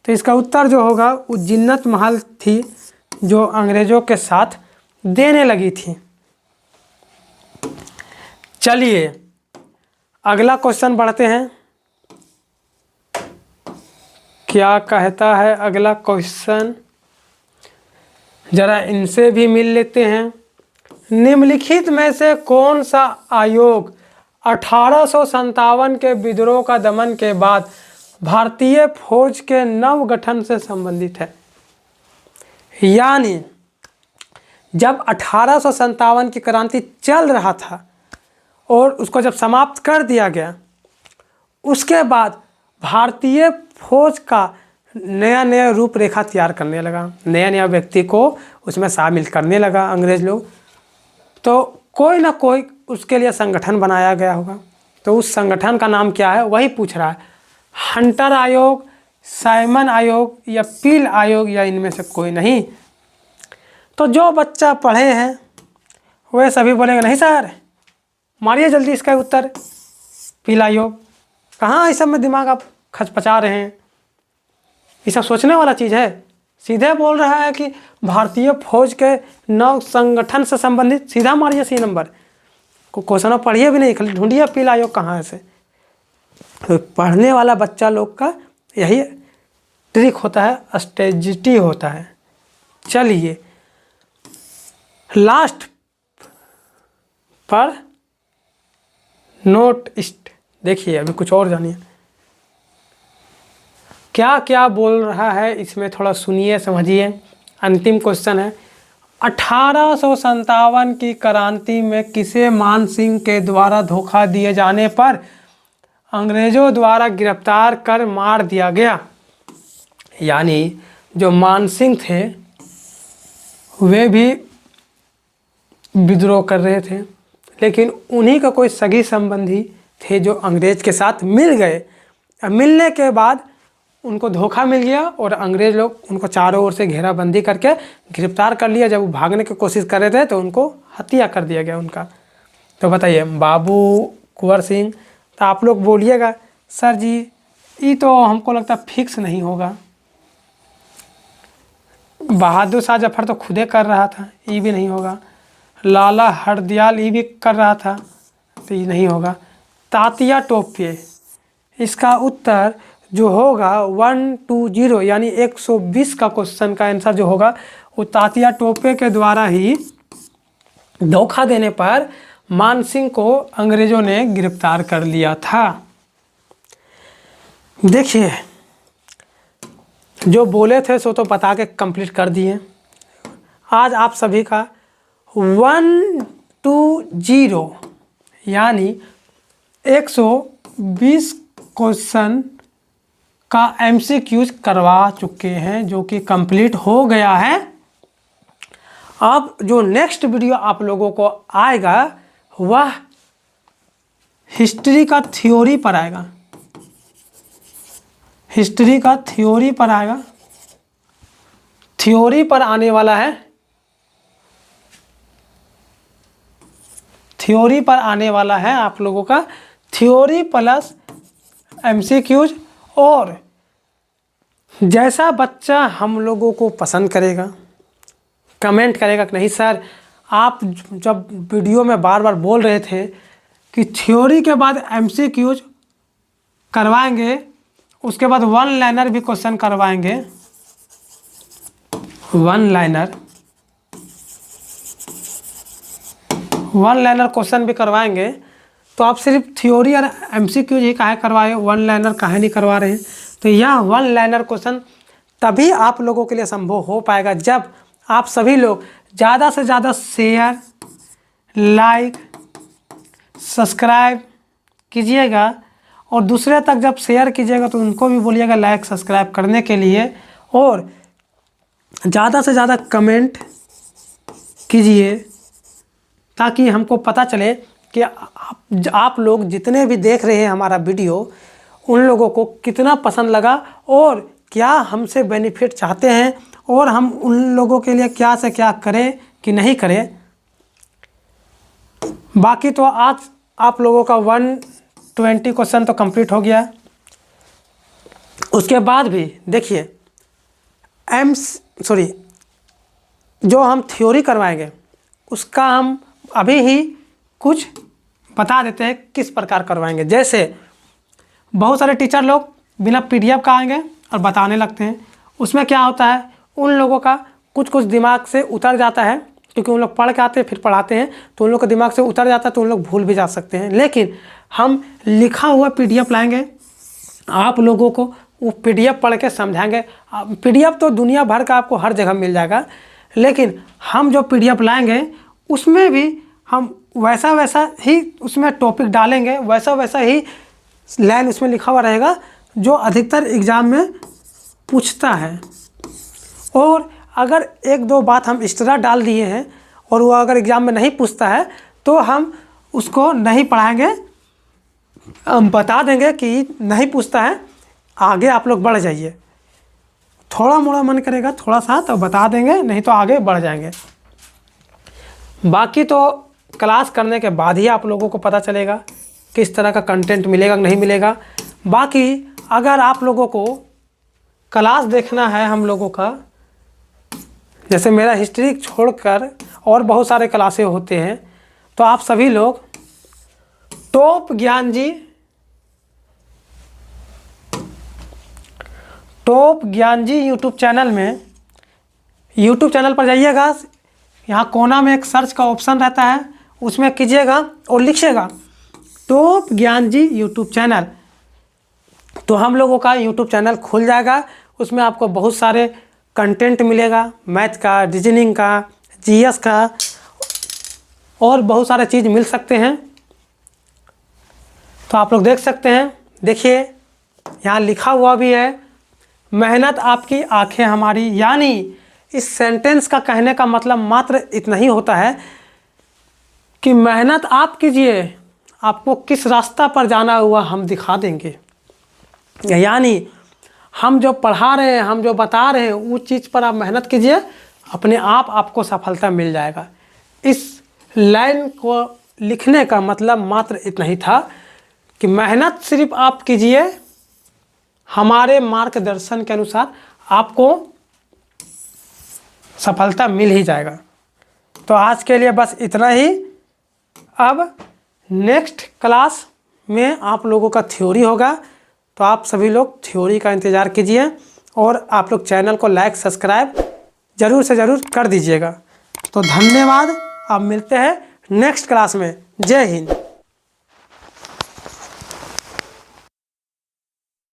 तो इसका उत्तर जो होगा वो जिन्नत महल थी जो अंग्रेज़ों के साथ देने लगी थी। चलिए अगला क्वेश्चन बढ़ते हैं। क्या कहता है अगला क्वेश्चन, जरा इनसे भी मिल लेते हैं। निम्नलिखित में से कौन सा आयोग 1857 के विद्रोह का दमन के बाद भारतीय फौज के नव गठन से संबंधित है? यानी जब 1857 की क्रांति चल रहा था और उसको जब समाप्त कर दिया गया, उसके बाद भारतीय फौज का नया नया रूपरेखा तैयार करने लगा, नया नया व्यक्ति को उसमें शामिल करने लगा अंग्रेज लोग। तो कोई ना कोई उसके लिए संगठन बनाया गया होगा। तो उस संगठन का नाम क्या है वही पूछ रहा है। हंटर आयोग, साइमन आयोग या पील आयोग, या इनमें से कोई नहीं? तो जो बच्चा पढ़े हैं वे सभी बोलेंगे नहीं सर, मारिए जल्दी इसका उत्तर, पील आयोग। कहाँ इस सब में दिमाग आप खचपचा रहे हैं? ये सब सोचने वाला चीज़ है। सीधे बोल रहा है कि भारतीय फौज के नव संगठन से संबंधित, सीधा मारिए सी नंबर को। क्वेश्चन पढ़िए भी नहीं, खाली ढूंढिए पील आयोग कहाँ है से। तो पढ़ने वाला बच्चा लोग का यही ट्रिक होता है, स्ट्रेटजी होता है। चलिए लास्ट पर नोट इस्ट, देखिए अभी कुछ और जानिए क्या क्या बोल रहा है इसमें, थोड़ा सुनिए समझिए। अंतिम क्वेश्चन है, 1857 की क्रांति में किसे मान सिंह के द्वारा धोखा दिए जाने पर अंग्रेजों द्वारा गिरफ्तार कर मार दिया गया? यानी जो मान सिंह थे वे भी विद्रोह कर रहे थे, लेकिन उन्हीं का कोई सगी संबंधी थे जो अंग्रेज के साथ मिल गए। अब मिलने के बाद उनको धोखा मिल गया और अंग्रेज लोग उनको चारों ओर से घेराबंदी करके गिरफ्तार कर लिया। जब वो भागने की कोशिश कर रहे थे तो उनको हत्या कर दिया गया उनका। तो बताइए बाबू कुंवर सिंह। तो आप लोग बोलिएगा सर जी ये तो हमको लगता फिक्स नहीं होगा। बहादुर शाह जफर तो खुदे कर रहा था, ये भी नहीं होगा। लाला हरदयाल ये भी कर रहा था, तो ये नहीं होगा। तात्या टोपे, इसका उत्तर जो होगा 120 यानी 120 का क्वेश्चन का आंसर जो होगा वो तात्या टोपे के द्वारा ही धोखा देने पर मान सिंह को अंग्रेजों ने गिरफ्तार कर लिया था। देखिए जो बोले थे सो तो बता के कंप्लीट कर दिए। आज आप सभी का 120 यानी 120 क्वेश्चन का MCQs करवा चुके हैं, जो कि कंप्लीट हो गया है। अब जो नेक्स्ट वीडियो आप लोगों को आएगा वह हिस्ट्री का थ्योरी पर आएगा। हिस्ट्री का थ्योरी पर आएगा। थ्योरी पर आने वाला है, थ्योरी पर आने वाला है आप लोगों का थ्योरी प्लस MCQs, और जैसा बच्चा हम लोगों को पसंद करेगा, कमेंट करेगा कि नहीं सर, आप जब वीडियो में बार बार बोल रहे थे कि थ्योरी के बाद MCQs करवाएंगे, उसके बाद वन लाइनर भी क्वेश्चन करवाएंगे, वन लाइनर क्वेश्चन भी करवाएंगे, तो आप सिर्फ थ्योरी और MCQs ही काहे करवाए, वन लाइनर काहे नहीं करवा रहे हैं। तो यह वन लाइनर क्वेश्चन तभी आप लोगों के लिए संभव हो पाएगा जब आप सभी लोग ज़्यादा से ज़्यादा शेयर, लाइक, सब्सक्राइब कीजिएगा, और दूसरे तक जब शेयर कीजिएगा तो उनको भी बोलिएगा लाइक सब्सक्राइब करने के लिए, और ज़्यादा से ज़्यादा कमेंट कीजिए ताकि हमको पता चले कि आप लोग जितने भी देख रहे हैं हमारा वीडियो, उन लोगों को कितना पसंद लगा और क्या हमसे बेनिफिट चाहते हैं, और हम उन लोगों के लिए क्या से क्या करें कि नहीं करें। बाकी तो आज आप लोगों का 120 क्वेश्चन तो कंप्लीट हो गया। उसके बाद भी देखिए जो हम थ्योरी करवाएंगे उसका हम अभी ही कुछ बता देते हैं किस प्रकार करवाएंगे। जैसे बहुत सारे टीचर लोग बिना PDF का आएंगे और बताने लगते हैं, उसमें क्या होता है, उन लोगों का कुछ दिमाग से उतर जाता है, क्योंकि उन लोग पढ़ के आते हैं फिर पढ़ाते हैं, तो उन लोग का दिमाग से उतर जाता है, तो उन लोग भूल भी जा सकते हैं। लेकिन हम लिखा हुआ PDF लाएंगे, आप लोगों को वो PDF पढ़ के समझाएंगे। PDF तो दुनिया भर का आपको हर जगह मिल जाएगा, लेकिन हम जो PDF लाएंगे उसमें भी हम वैसा ही उसमें टॉपिक डालेंगे, वैसा ही लाइन उसमें लिखा हुआ रहेगा जो अधिकतर एग्ज़ाम में पूछता है। और अगर एक दो बात हम एक्स्ट्रा डाल दिए हैं और वो अगर एग्ज़ाम में नहीं पूछता है तो हम उसको नहीं पढ़ाएंगे, हम बता देंगे कि नहीं पूछता है, आगे आप लोग बढ़ जाइए। थोड़ा मोड़ा मन करेगा थोड़ा सा तो बता देंगे, नहीं तो आगे बढ़ जाएंगे। बाकी तो क्लास करने के बाद ही आप लोगों को पता चलेगा किस तरह का कंटेंट मिलेगा नहीं मिलेगा। बाकी अगर आप लोगों को क्लास देखना है हम लोगों का, जैसे मेरा हिस्ट्री छोड़कर और बहुत सारे क्लासें होते हैं, तो आप सभी लोग टॉप ज्ञान जी यूट्यूब चैनल पर जाइएगा। यहाँ कोना में एक सर्च का ऑप्शन रहता है, उसमें कीजिएगा और लिखिएगा टॉप ज्ञान जी यूट्यूब चैनल, तो हम लोगों का यूट्यूब चैनल खुल जाएगा। उसमें आपको बहुत सारे कंटेंट मिलेगा, मैथ का, रीजनिंग का, GS का, और बहुत सारे चीज़ मिल सकते हैं। तो आप लोग देख सकते हैं। देखिए यहाँ लिखा हुआ भी है, मेहनत आपकी आंखें हमारी। यानी इस सेंटेंस का कहने का मतलब मात्र इतना ही होता है कि मेहनत आप कीजिए, आपको किस रास्ता पर जाना हुआ हम दिखा देंगे। यानी हम जो पढ़ा रहे हैं, हम जो बता रहे हैं, उस चीज़ पर आप मेहनत कीजिए, अपने आप आपको सफलता मिल जाएगा। इस लाइन को लिखने का मतलब मात्र इतना ही था कि मेहनत सिर्फ आप कीजिए, हमारे मार्गदर्शन के अनुसार आपको सफलता मिल ही जाएगा। तो आज के लिए बस इतना ही। अब नेक्स्ट क्लास में आप लोगों का थ्योरी होगा, तो आप सभी लोग थ्योरी का इंतज़ार कीजिए, और आप लोग चैनल को लाइक सब्सक्राइब ज़रूर से ज़रूर कर दीजिएगा। तो धन्यवाद, अब मिलते हैं नेक्स्ट क्लास में। जय हिंद।